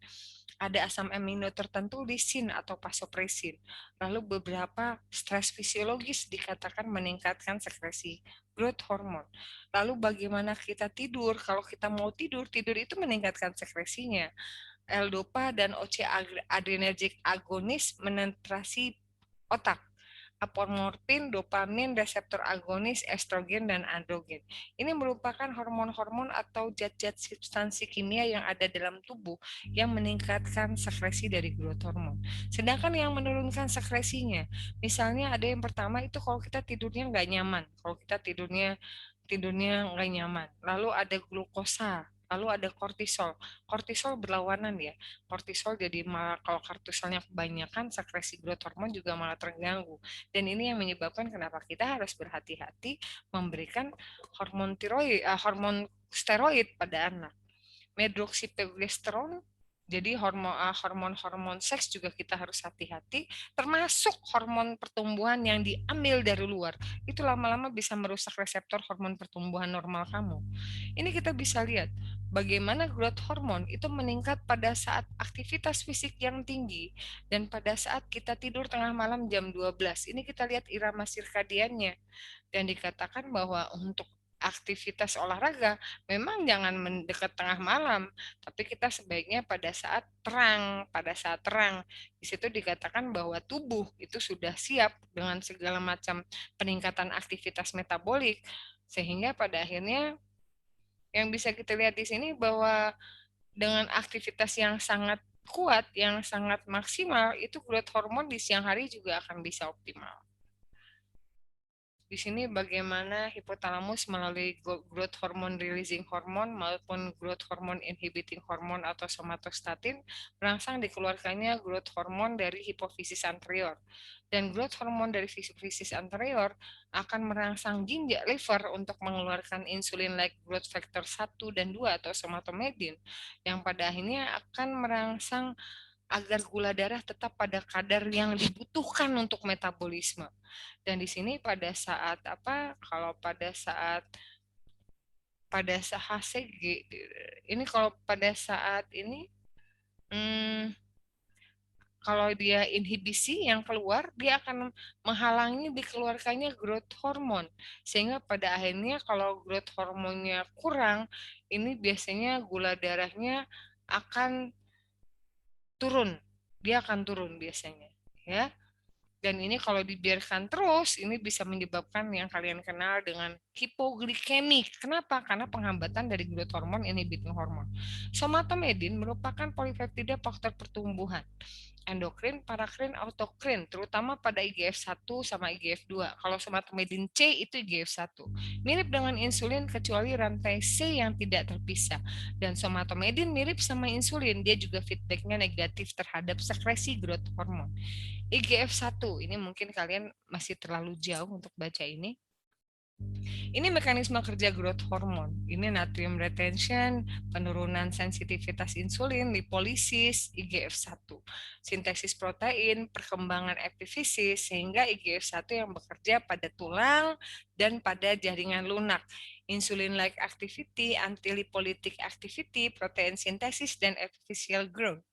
Ada asam amino tertentu lisin atau vasopresin. Lalu beberapa stres fisiologis dikatakan meningkatkan sekresi growth hormone. Lalu bagaimana kita tidur? Kalau kita mau tidur, tidur itu meningkatkan sekresinya. L-dopa dan OC adrenergic agonis menetrasi otak. Apomorfin, dopamin, reseptor agonis, estrogen, dan androgen. Ini merupakan hormon-hormon atau zat-zat substansi kimia yang ada dalam tubuh yang meningkatkan sekresi dari growth hormone. Sedangkan yang menurunkan sekresinya, misalnya ada yang pertama itu kalau kita tidurnya nggak nyaman, kalau kita tidurnya nggak nyaman. Lalu ada glukosa, lalu ada kortisol. Kortisol berlawanan ya. Kortisol jadi malah kalau kortisolnya kebanyakan, sekresi growth hormone juga malah terganggu. Dan ini yang menyebabkan kenapa kita harus berhati-hati memberikan hormon steroid pada anak. Medroxyprogesterone, jadi hormon-hormon seks juga kita harus hati-hati, termasuk hormon pertumbuhan yang diambil dari luar. Itu lama-lama bisa merusak reseptor hormon pertumbuhan normal kamu. Ini kita bisa lihat bagaimana growth hormone itu meningkat pada saat aktivitas fisik yang tinggi dan pada saat kita tidur tengah malam jam 12. Ini kita lihat irama sirkadiannya, dan dikatakan bahwa untuk aktivitas olahraga memang jangan mendekat tengah malam, tapi kita sebaiknya pada saat terang. Pada saat terang, di situ dikatakan bahwa tubuh itu sudah siap dengan segala macam peningkatan aktivitas metabolik, sehingga pada akhirnya yang bisa kita lihat di sini bahwa dengan aktivitas yang sangat kuat, yang sangat maksimal, itu growth hormone di siang hari juga akan bisa optimal. Di sini bagaimana hipotalamus melalui growth hormone releasing hormone maupun growth hormone inhibiting hormone atau somatostatin merangsang dikeluarkannya growth hormone dari hipofisis anterior. Dan growth hormone dari hipofisis anterior akan merangsang ginjal liver untuk mengeluarkan insulin like growth factor 1 dan 2 atau somatomedin yang pada akhirnya akan merangsang agar gula darah tetap pada kadar yang dibutuhkan untuk metabolisme. Dan di sini pada saat kalau pada saat HCG ini kalau pada saat ini hmm, kalau dia inhibisi yang keluar, dia akan menghalangi dikeluarkannya growth hormone. Sehingga pada akhirnya kalau growth hormonnya kurang, ini biasanya gula darahnya akan turun. Dia akan turun biasanya, ya. Dan ini kalau dibiarkan terus, ini bisa menyebabkan yang kalian kenal dengan hipoglikemik. Kenapa? Karena penghambatan dari growth hormone inhibiting hormone. Somatomedin merupakan polipeptida faktor pertumbuhan endokrin, parakrin, autokrin, terutama pada IGF-1 sama IGF-2. Kalau somatomedin C itu IGF-1. Mirip dengan insulin kecuali rantai C yang tidak terpisah. Dan somatomedin mirip sama insulin, dia juga feedbacknya negatif terhadap sekresi growth hormone. IGF-1, ini mungkin kalian masih terlalu jauh untuk baca ini. Ini mekanisme kerja growth hormone. Ini natrium retention, penurunan sensitivitas insulin, lipolisis, IGF-1. Sintesis protein, perkembangan epifisis, sehingga IGF-1 yang bekerja pada tulang dan pada jaringan lunak. Insulin-like activity, antilipolitic activity, protein sintesis, dan epiphyseal growth.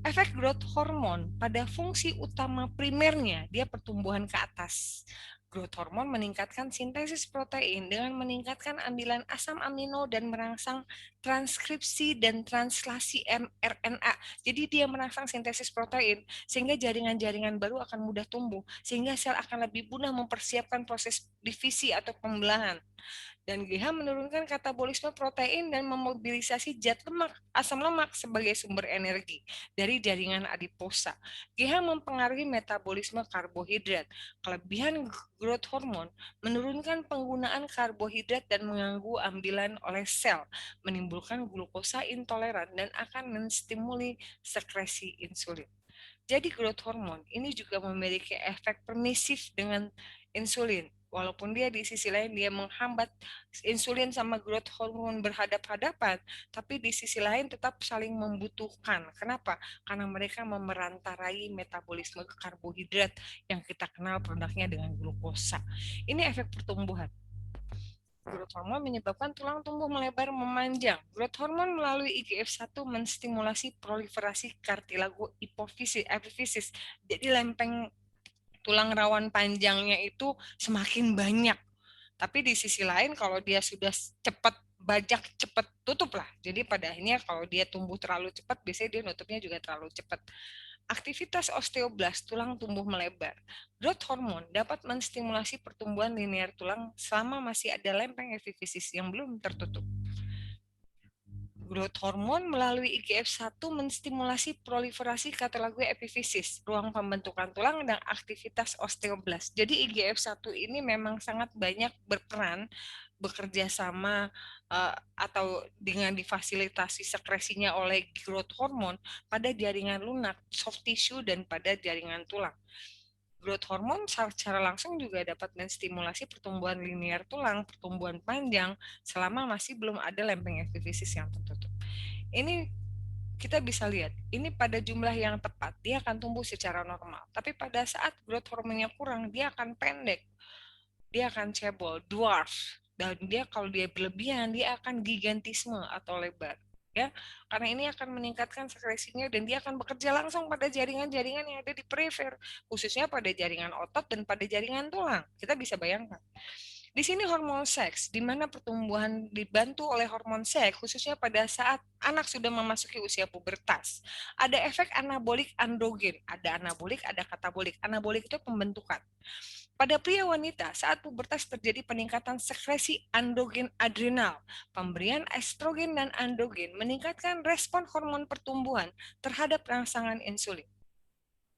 Efek growth hormone pada fungsi utama primernya, dia pertumbuhan ke atas. Growth hormone meningkatkan sintesis protein dengan meningkatkan ambilan asam amino dan merangsang transkripsi dan translasi mRNA. Jadi dia merangsang sintesis protein sehingga jaringan-jaringan baru akan mudah tumbuh, sehingga sel akan lebih mudah mempersiapkan proses divisi atau pembelahan. Dan GH menurunkan katabolisme protein dan memobilisasi zat lemak, asam lemak sebagai sumber energi dari jaringan adiposa. GH mempengaruhi metabolisme karbohidrat. Kelebihan growth hormone menurunkan penggunaan karbohidrat dan mengganggu ambilan oleh sel, menimbulkan glukosa intoleran dan akan menstimuli sekresi insulin. Jadi growth hormone ini juga memiliki efek permisif dengan insulin. Walaupun dia di sisi lain dia menghambat insulin sama growth hormone berhadap-hadapan, tapi di sisi lain tetap saling membutuhkan. Kenapa? Karena mereka memerantarai metabolisme karbohidrat yang kita kenal produknya dengan glukosa. Ini efek pertumbuhan. Growth hormone menyebabkan tulang tumbuh melebar memanjang. Growth hormone melalui IGF-1 menstimulasi proliferasi kartilago epifisis. Jadi lempeng tulang rawan panjangnya itu semakin banyak. Tapi di sisi lain kalau dia sudah cepat bajak, cepat tutup lah. Jadi pada akhirnya kalau dia tumbuh terlalu cepat, biasanya dia nutupnya juga terlalu cepat. Aktivitas osteoblast tulang tumbuh melebar. Growth hormone dapat menstimulasi pertumbuhan linear tulang selama masih ada lempeng epifisis yang belum tertutup. Growth hormone melalui IGF-1 menstimulasi proliferasi kartilago epifisis, ruang pembentukan tulang dan aktivitas osteoblast. Jadi IGF-1 ini memang sangat banyak berperan bekerja sama atau dengan difasilitasi sekresinya oleh growth hormone pada jaringan lunak, soft tissue dan pada jaringan tulang. Growth hormone secara langsung juga dapat menstimulasi pertumbuhan linear tulang, pertumbuhan panjang selama masih belum ada lempeng epifisis yang tertutup. Ini kita bisa lihat, ini pada jumlah yang tepat, dia akan tumbuh secara normal. Tapi pada saat growth hormonnya kurang, dia akan pendek, dia akan cebol, dwarf. Dan dia kalau dia berlebihan, dia akan gigantisme atau lebar. Ya, karena ini akan meningkatkan sekresinya dan dia akan bekerja langsung pada jaringan-jaringan yang ada di perifer, khususnya pada jaringan otot dan pada jaringan tulang. Kita bisa bayangkan. Di sini hormon seks, di mana pertumbuhan dibantu oleh hormon seks, khususnya pada saat anak sudah memasuki usia pubertas. Ada efek anabolik androgen, ada anabolik, ada katabolik. Anabolik itu pembentukan. Pada pria wanita, saat pubertas terjadi peningkatan sekresi androgen adrenal. Pemberian estrogen dan androgen meningkatkan respon hormon pertumbuhan terhadap rangsangan insulin.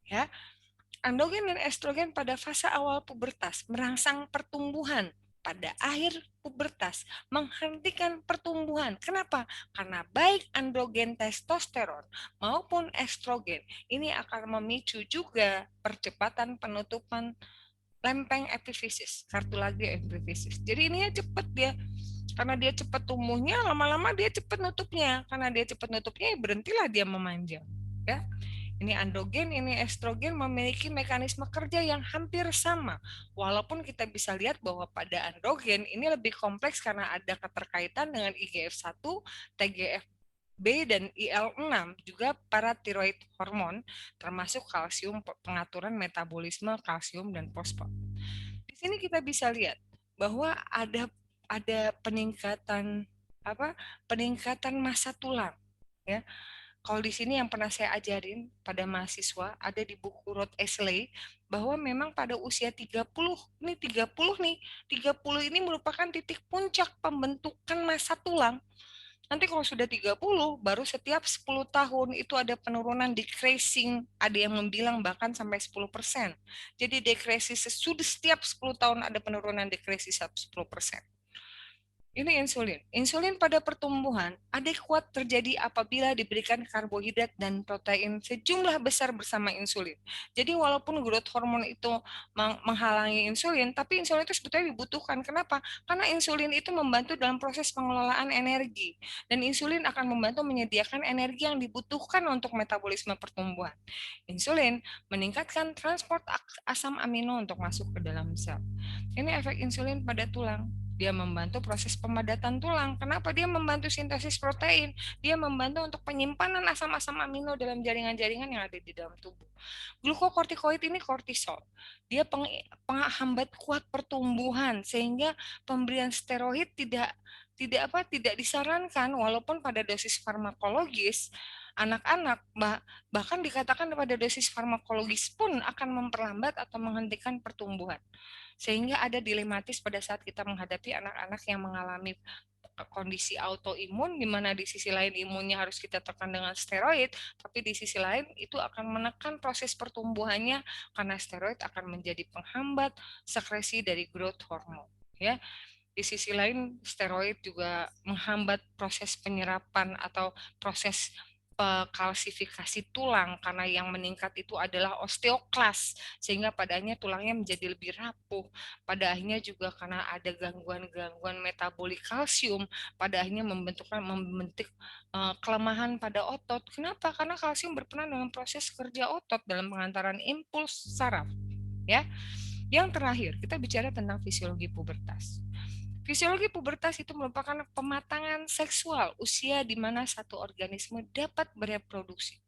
Ya, Androgen dan estrogen pada fase awal pubertas merangsang pertumbuhan, pada akhir pubertas menghentikan pertumbuhan. Kenapa? Karena baik androgen testosteron maupun estrogen ini akan memicu juga percepatan penutupan lempeng epifisis, kartulagi epifisis. Jadi ini cepat dia, karena dia cepat tumbuhnya, lama-lama dia cepat nutupnya. Karena dia cepat nutupnya, ya berhentilah dia memanjang. Ya, ini androgen, ini estrogen memiliki mekanisme kerja yang hampir sama. Walaupun kita bisa lihat bahwa pada androgen ini lebih kompleks karena ada keterkaitan dengan IGF-1, TGF-B dan IL-6, juga para tiroid hormon, termasuk kalsium, pengaturan metabolisme kalsium dan fosfor. Di sini kita bisa lihat bahwa ada peningkatan peningkatan massa tulang, ya. Kalau di sini yang pernah saya ajarin pada mahasiswa ada di buku Rod Esley bahwa memang pada usia 30 nih 30 nih 30 ini merupakan titik puncak pembentukan massa tulang. Nanti kalau sudah 30 baru setiap 10 tahun itu ada penurunan decreasing, ada yang membilang bahkan sampai 10%. Jadi decreasing sudah setiap 10 tahun ada penurunan decreasing 10%. Ini insulin. Insulin pada pertumbuhan adekuat terjadi apabila diberikan karbohidrat dan protein sejumlah besar bersama insulin. Jadi walaupun growth hormone itu menghalangi insulin, tapi insulin itu sebetulnya dibutuhkan. Kenapa? Karena insulin itu membantu dalam proses pengelolaan energi. Dan insulin akan membantu menyediakan energi yang dibutuhkan untuk metabolisme pertumbuhan. Insulin meningkatkan transport asam amino untuk masuk ke dalam sel. Ini efek insulin pada tulang. Dia membantu proses pemadatan tulang. Kenapa? Dia membantu sintesis protein. Dia membantu untuk penyimpanan asam-asam amino dalam jaringan-jaringan yang ada di dalam tubuh. Glukokortikoid ini kortisol. Dia penghambat kuat pertumbuhan sehingga pemberian steroid tidak disarankan, walaupun pada dosis farmakologis anak-anak bahkan dikatakan pada dosis farmakologis pun akan memperlambat atau menghentikan pertumbuhan. Sehingga ada dilematis pada saat kita menghadapi anak-anak yang mengalami kondisi autoimun, di mana di sisi lain imunnya harus kita tekan dengan steroid, tapi di sisi lain itu akan menekan proses pertumbuhannya karena steroid akan menjadi penghambat sekresi dari growth hormone. Ya, di sisi lain steroid juga menghambat proses penyerapan atau proses kalsifikasi tulang, karena yang meningkat itu adalah osteoklas sehingga padanya tulangnya menjadi lebih rapuh. Pada akhirnya juga karena ada gangguan-gangguan metabolik kalsium, pada akhirnya membentuk kelemahan pada otot. Kenapa? Karena kalsium berperan dalam proses kerja otot dalam pengantaran impuls saraf. Ya, yang terakhir kita bicara tentang fisiologi pubertas. Fisiologi pubertas itu merupakan pematangan seksual usia di mana satu organisme dapat bereproduksi.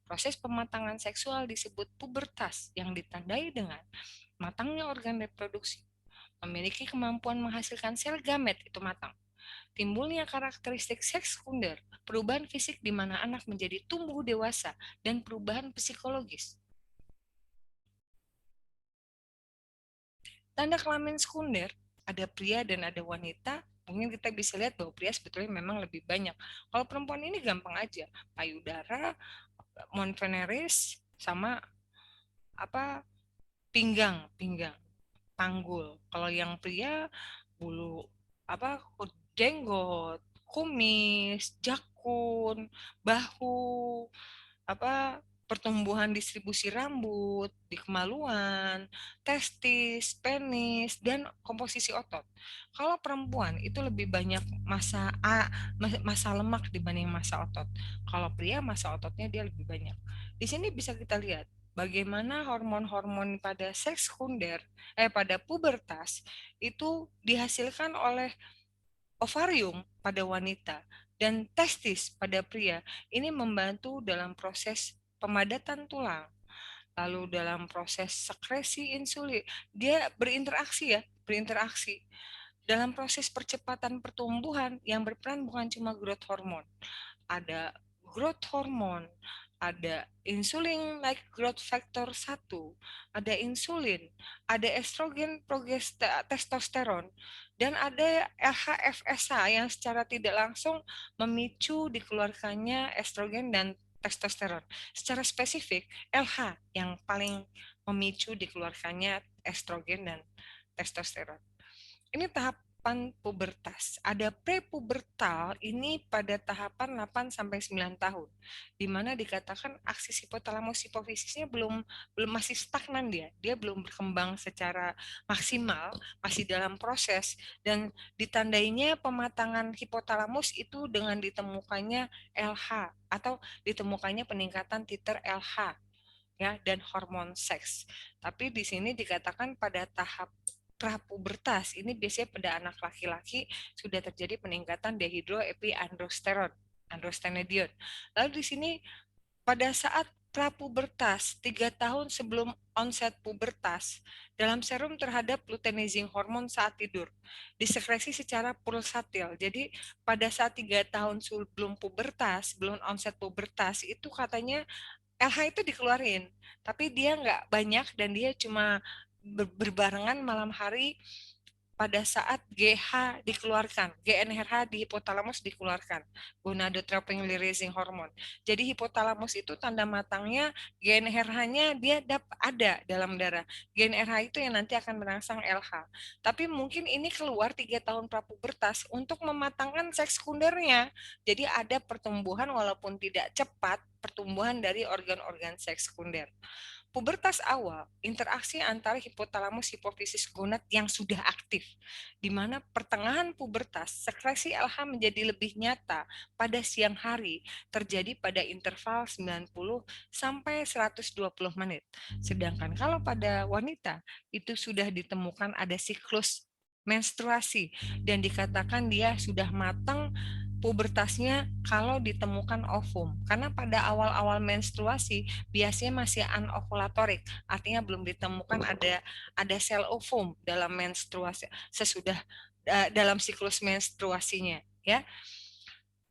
Proses pematangan seksual disebut pubertas yang ditandai dengan matangnya organ reproduksi, memiliki kemampuan menghasilkan sel gamet itu matang, timbulnya karakteristik seks sekunder, perubahan fisik di mana anak menjadi tumbuh dewasa, dan perubahan psikologis. Tanda kelamin sekunder, ada pria dan ada wanita. Mungkin kita bisa lihat bahwa pria sebetulnya memang lebih banyak. Kalau perempuan ini gampang aja, payudara, montveneris, sama apa pinggang, panggul. Kalau yang pria bulu jenggot, kumis, jakun, bahu, pertumbuhan distribusi rambut, di kemaluan, testis, penis, dan komposisi otot. Kalau perempuan itu lebih banyak massa lemak dibanding massa otot. Kalau pria massa ototnya dia lebih banyak. Di sini bisa kita lihat bagaimana hormon-hormon pada seks sekunder, pada pubertas itu dihasilkan oleh ovarium pada wanita dan testis pada pria. Ini membantu dalam proses pemadatan tulang, lalu dalam proses sekresi insulin. Dia berinteraksi. Dalam proses percepatan pertumbuhan yang berperan bukan cuma growth hormone. Ada growth hormone, ada insulin like growth factor 1, ada insulin, ada estrogen, testosteron, dan ada LH-FSH yang secara tidak langsung memicu dikeluarkannya estrogen dan testosteron. Secara spesifik, LH yang paling memicu dikeluarkannya estrogen dan testosteron. Ini tahapan pubertas. Ada prepubertal ini pada tahapan 8 sampai 9 tahun, di mana dikatakan aksis hipotalamus hipofisisnya belum masih stagnan dia. Dia belum berkembang secara maksimal, masih dalam proses, dan ditandainya pematangan hipotalamus itu dengan ditemukannya LH atau ditemukannya peningkatan titer LH ya dan hormon seks. Tapi di sini dikatakan pada tahap prapubertas ini biasanya pada anak laki-laki sudah terjadi peningkatan dehidroepiandrosteron, androstenedion. Lalu di sini pada saat prapubertas, 3 tahun sebelum onset pubertas, dalam serum terhadap luteinizing hormon saat tidur, disekresi secara pulsatil. Jadi pada saat 3 tahun sebelum pubertas, sebelum onset pubertas, itu katanya LH itu dikeluarin, tapi dia nggak banyak dan dia cuma berbarengan malam hari pada saat GH dikeluarkan, GnRH di hipotalamus dikeluarkan, gonadotropin releasing hormone. Jadi hipotalamus itu tanda matangnya GnRH-nya dia ada dalam darah. GnRH itu yang nanti akan merangsang LH. Tapi mungkin ini keluar 3 tahun prapubertas untuk mematangkan seks sekundernya. Jadi ada pertumbuhan walaupun tidak cepat, pertumbuhan dari organ-organ seks sekunder. Pubertas awal, interaksi antara hipotalamus hipofisis gonad yang sudah aktif, di mana pertengahan pubertas, sekresi LH menjadi lebih nyata pada siang hari, terjadi pada interval 90 sampai 120 menit. Sedangkan kalau pada wanita, itu sudah ditemukan ada siklus menstruasi dan dikatakan dia sudah matang pubertasnya kalau ditemukan ovum. Karena pada awal-awal menstruasi biasanya masih anovulatorik, artinya belum ditemukan ada sel ovum dalam menstruasi sesudah dalam siklus menstruasinya, ya.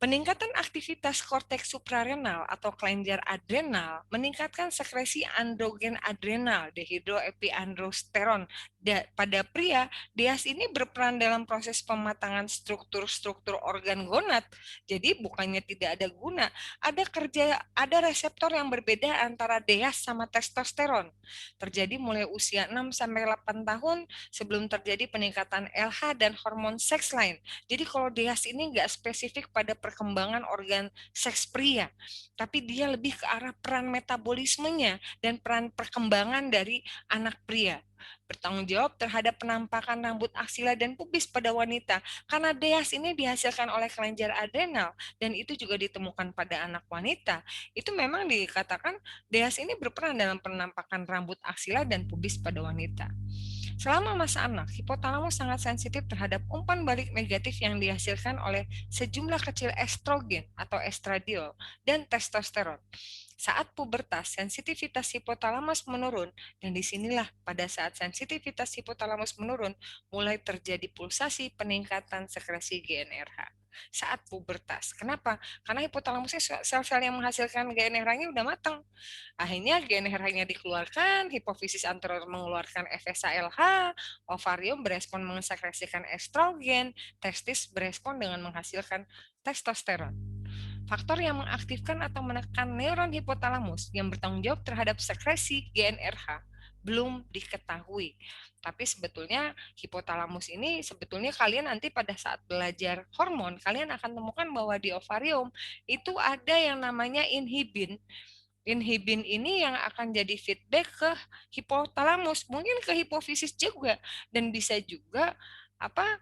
Peningkatan aktivitas korteks suprarenal atau kelenjar adrenal meningkatkan sekresi androgen adrenal dehidroepiandrosteron. Pada pria, DIAS ini berperan dalam proses pematangan struktur-struktur organ gonad. Jadi bukannya tidak ada guna, ada reseptor yang berbeda antara DIAS sama testosteron. Terjadi mulai usia 6 sampai 8 tahun sebelum terjadi peningkatan LH dan hormon seks lain. Jadi kalau DIAS ini nggak spesifik pada perkembangan organ seks pria, tapi dia lebih ke arah peran metabolismenya dan peran perkembangan dari anak pria. Bertanggung jawab terhadap penampakan rambut aksila dan pubis pada wanita. Karena DIAS ini dihasilkan oleh kelenjar adrenal dan itu juga ditemukan pada anak wanita. Itu memang dikatakan DIAS ini berperan dalam penampakan rambut aksila dan pubis pada wanita. Selama masa anak, hipotalamus sangat sensitif terhadap umpan balik negatif yang dihasilkan oleh sejumlah kecil estrogen atau estradiol dan testosteron. Saat pubertas, sensitivitas hipotalamus menurun, dan disinilah pada saat sensitivitas hipotalamus menurun, mulai terjadi pulsasi peningkatan sekresi GnRH saat pubertas. Kenapa? Karena hipotalamusnya sel-sel yang menghasilkan GnRH-nya udah matang. Akhirnya GnRH-nya dikeluarkan, hipofisis anterior mengeluarkan FSH-LH, ovarium berespon mensekresikan estrogen, testis berespon dengan menghasilkan testosteron. Faktor yang mengaktifkan atau menekan neuron hipotalamus yang bertanggung jawab terhadap sekresi GnRH belum diketahui. Tapi sebetulnya hipotalamus ini sebetulnya kalian nanti pada saat belajar hormon, kalian akan temukan bahwa di ovarium itu ada yang namanya inhibin. Inhibin ini yang akan jadi feedback ke hipotalamus, mungkin ke hipofisis juga, dan bisa juga apa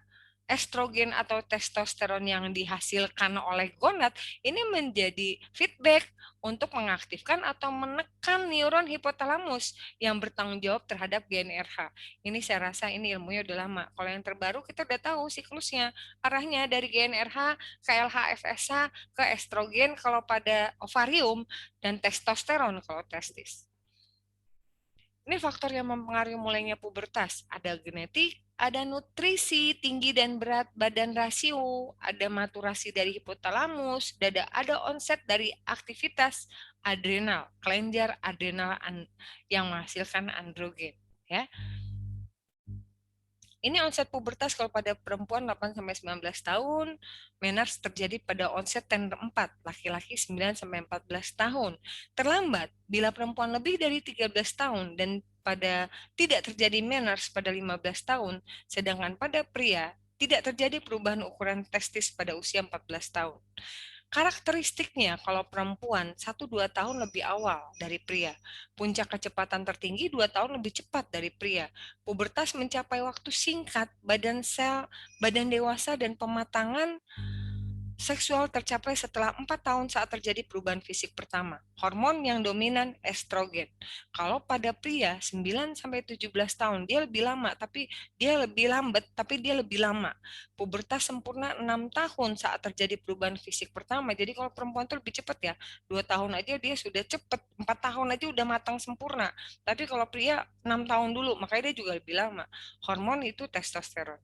estrogen atau testosteron yang dihasilkan oleh gonad ini menjadi feedback untuk mengaktifkan atau menekan neuron hipotalamus yang bertanggung jawab terhadap GnRH. Ini saya rasa ini ilmunya udah lama. Kalau yang terbaru kita udah tahu siklusnya, arahnya dari GnRH ke LH-FSH ke estrogen kalau pada ovarium dan testosteron kalau testis. Ini faktor yang mempengaruhi mulainya pubertas. Ada genetik, ada nutrisi, tinggi dan berat badan rasio, ada maturasi dari hipotalamus, ada onset dari aktivitas adrenal, kelenjar adrenal yang menghasilkan androgen. Ya. Ini onset pubertas kalau pada perempuan 8-19 tahun, menarche terjadi pada onset tender 4, laki-laki 9-14 tahun. Terlambat bila perempuan lebih dari 13 tahun dan pada tidak terjadi menarche pada 15 tahun, sedangkan pada pria tidak terjadi perubahan ukuran testis pada usia 14 tahun. Karakteristiknya kalau perempuan 1-2 tahun lebih awal dari pria. Puncak kecepatan tertinggi 2 tahun lebih cepat dari pria. Pubertas mencapai waktu singkat, badan dewasa dan pematangan seksual tercapai setelah 4 tahun saat terjadi perubahan fisik pertama. Hormon yang dominan estrogen. Kalau pada pria 9-17 tahun dia lebih lama tapi dia lebih lambat tapi dia lebih lama. Pubertas sempurna 6 tahun saat terjadi perubahan fisik pertama. Jadi kalau perempuan itu lebih cepat ya. 2 tahun aja dia sudah cepat, 4 tahun aja udah matang sempurna. Tapi kalau pria 6 tahun dulu, makanya dia juga lebih lama. Hormon itu testosteron.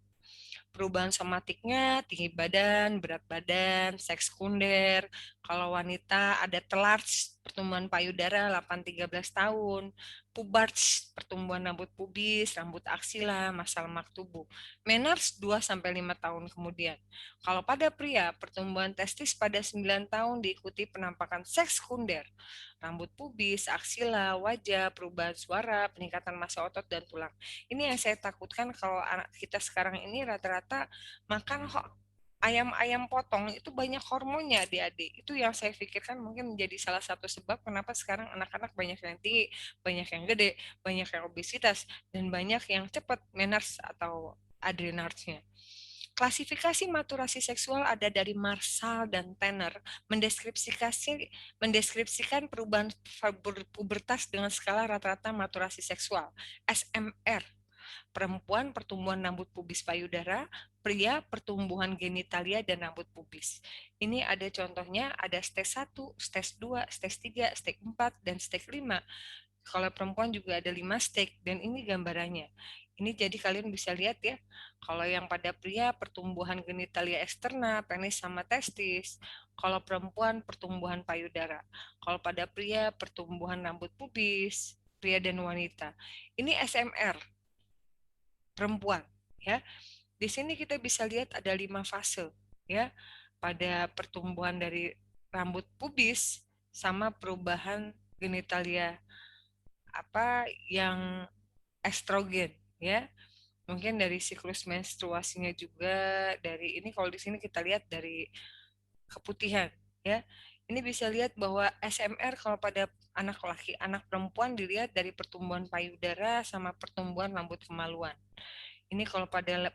Perubahan somatiknya tinggi badan, berat badan, seks sekunder. Kalau wanita ada telarch, pertumbuhan payudara 8-13 tahun, puberts, pertumbuhan rambut pubis, rambut aksila, masa lemak tubuh. Menarche 2-5 tahun kemudian. Kalau pada pria, pertumbuhan testis pada 9 tahun diikuti penampakan seks sekunder, rambut pubis, aksila, wajah, perubahan suara, peningkatan massa otot dan tulang. Ini yang saya takutkan kalau anak kita sekarang ini rata-rata makan ayam-ayam potong itu banyak hormonnya adik-adik. Itu yang saya pikirkan mungkin menjadi salah satu sebab kenapa sekarang anak-anak banyak yang tinggi, banyak yang gede, banyak yang obesitas, dan banyak yang cepat menarche atau adrenarche-nya. Klasifikasi maturasi seksual ada dari Marshall dan Tanner mendeskripsikan perubahan pubertas dengan skala rata-rata maturasi seksual SMR. Perempuan pertumbuhan rambut pubis payudara, pria pertumbuhan genitalia dan rambut pubis. Ini ada contohnya, ada stage 1, stage 2, stage 3, stage 4, dan stage 5. Kalau perempuan juga ada 5 stage dan ini gambarannya. Ini jadi kalian bisa lihat ya, kalau yang pada pria pertumbuhan genitalia eksterna, penis sama testis. Kalau perempuan pertumbuhan payudara. Kalau pada pria pertumbuhan rambut pubis, pria dan wanita. Ini SMR perempuan ya. Di sini kita bisa lihat ada 5 fase ya, pada pertumbuhan dari rambut pubis sama perubahan genitalia apa yang estrogen ya. Mungkin dari siklus menstruasinya juga, dari ini kalau di sini kita lihat dari keputihan ya. Ini bisa lihat bahwa SMR kalau pada anak laki, anak perempuan dilihat dari pertumbuhan payudara sama pertumbuhan rambut kemaluan. Ini kalau pada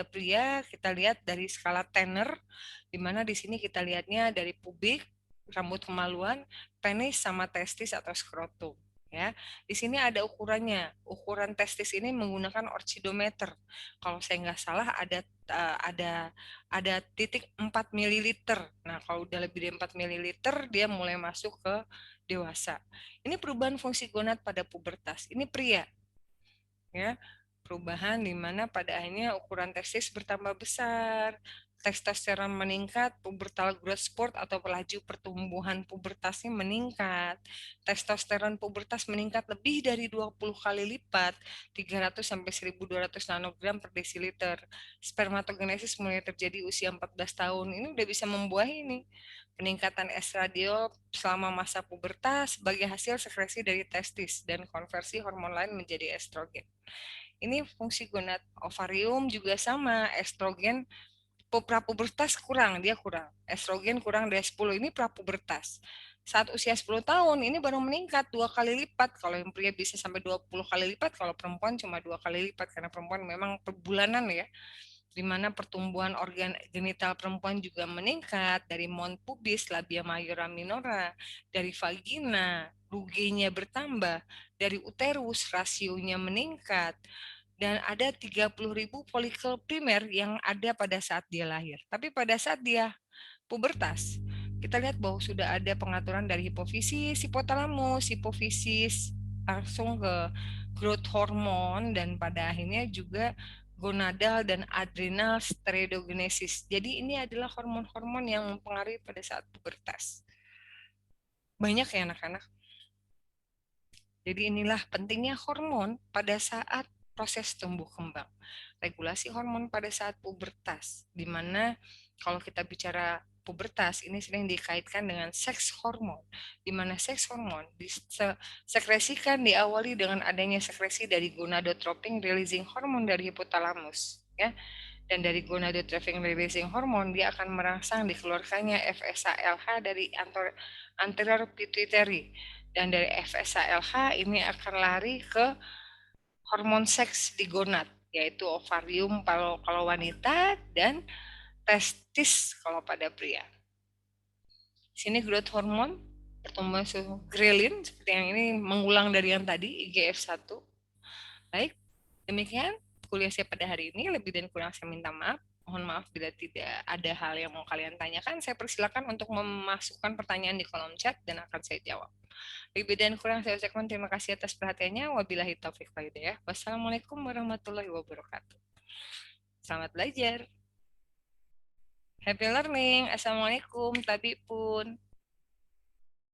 pria kita lihat dari skala Tanner, di mana di sini kita lihatnya dari pubik, rambut kemaluan, penis sama testis atau skrotum. Ya, di sini ada ukurannya. Ukuran testis ini menggunakan orchidometer. Kalau saya nggak salah ada titik 4 mililiter. Nah, kalau udah lebih dari 4 mililiter, dia mulai masuk ke dewasa. Ini perubahan fungsi gonad pada pubertas. Ini pria ya, perubahan di mana pada akhirnya ukuran testis bertambah besar, testosteron meningkat, pubertal growth spurt atau pelaju pertumbuhan pubertasnya meningkat, testosteron pubertas meningkat lebih dari 20 kali lipat, 300 sampai 1200 nanogram per desiliter. Spermatogenesis mulai terjadi usia 14 tahun. Ini udah bisa membuahi ini peningkatan estradiol selama masa pubertas sebagai hasil sekresi dari testis dan konversi hormon lain menjadi estrogen. Ini fungsi gonad ovarium juga sama, estrogen prapubertas dia kurang. Estrogen kurang dari 10, ini prapubertas. Saat usia 10 tahun ini baru meningkat 2 kali lipat. Kalau yang pria bisa sampai 20 kali lipat, kalau perempuan cuma 2 kali lipat karena perempuan memang per bulanan ya, di mana pertumbuhan organ genital perempuan juga meningkat dari mount pubis, labia majora minora, dari vagina, rugenya bertambah, dari uterus rasionya meningkat, dan ada 30.000 folikel primer yang ada pada saat dia lahir. Tapi pada saat dia pubertas, kita lihat bahwa sudah ada pengaturan dari hipofisis, hipotalamus, hipofisis langsung ke growth hormone dan pada akhirnya juga gonadal dan adrenal steroidogenesis. Jadi ini adalah hormon-hormon yang mempengaruhi pada saat pubertas. Banyak ya anak-anak. Jadi inilah pentingnya hormon pada saat proses tumbuh kembang. Regulasi hormon pada saat pubertas, di mana kalau kita bicara pubertas ini sering dikaitkan dengan seks hormon, di mana seks hormon disekresikan diawali dengan adanya sekresi dari gonadotropin releasing hormon dari hipotalamus, ya. Dan dari gonadotropin releasing hormone dia akan merangsang dikeluarkannya FSHLH dari anterior pituitary, dan dari FSHLH ini akan lari ke hormon seks di gonad, yaitu ovarium kalau wanita dan testis kalau pada pria. Sini growth hormone, pertumbuhan suhu grelin seperti yang ini mengulang dari yang tadi IGF-1. Baik, demikian kuliah saya pada hari ini. Lebih dan kurang saya minta maaf. Mohon maaf bila tidak ada hal yang mau kalian tanyakan. Saya persilakan untuk memasukkan pertanyaan di kolom chat dan akan saya jawab. Lebih dan kurang saya ucapkan terima kasih atas perhatiannya. Wabillahi taufiq wal hidayah. Wassalamualaikum warahmatullahi wabarakatuh. Selamat belajar. Happy learning. Assalamualaikum. Tabi pun.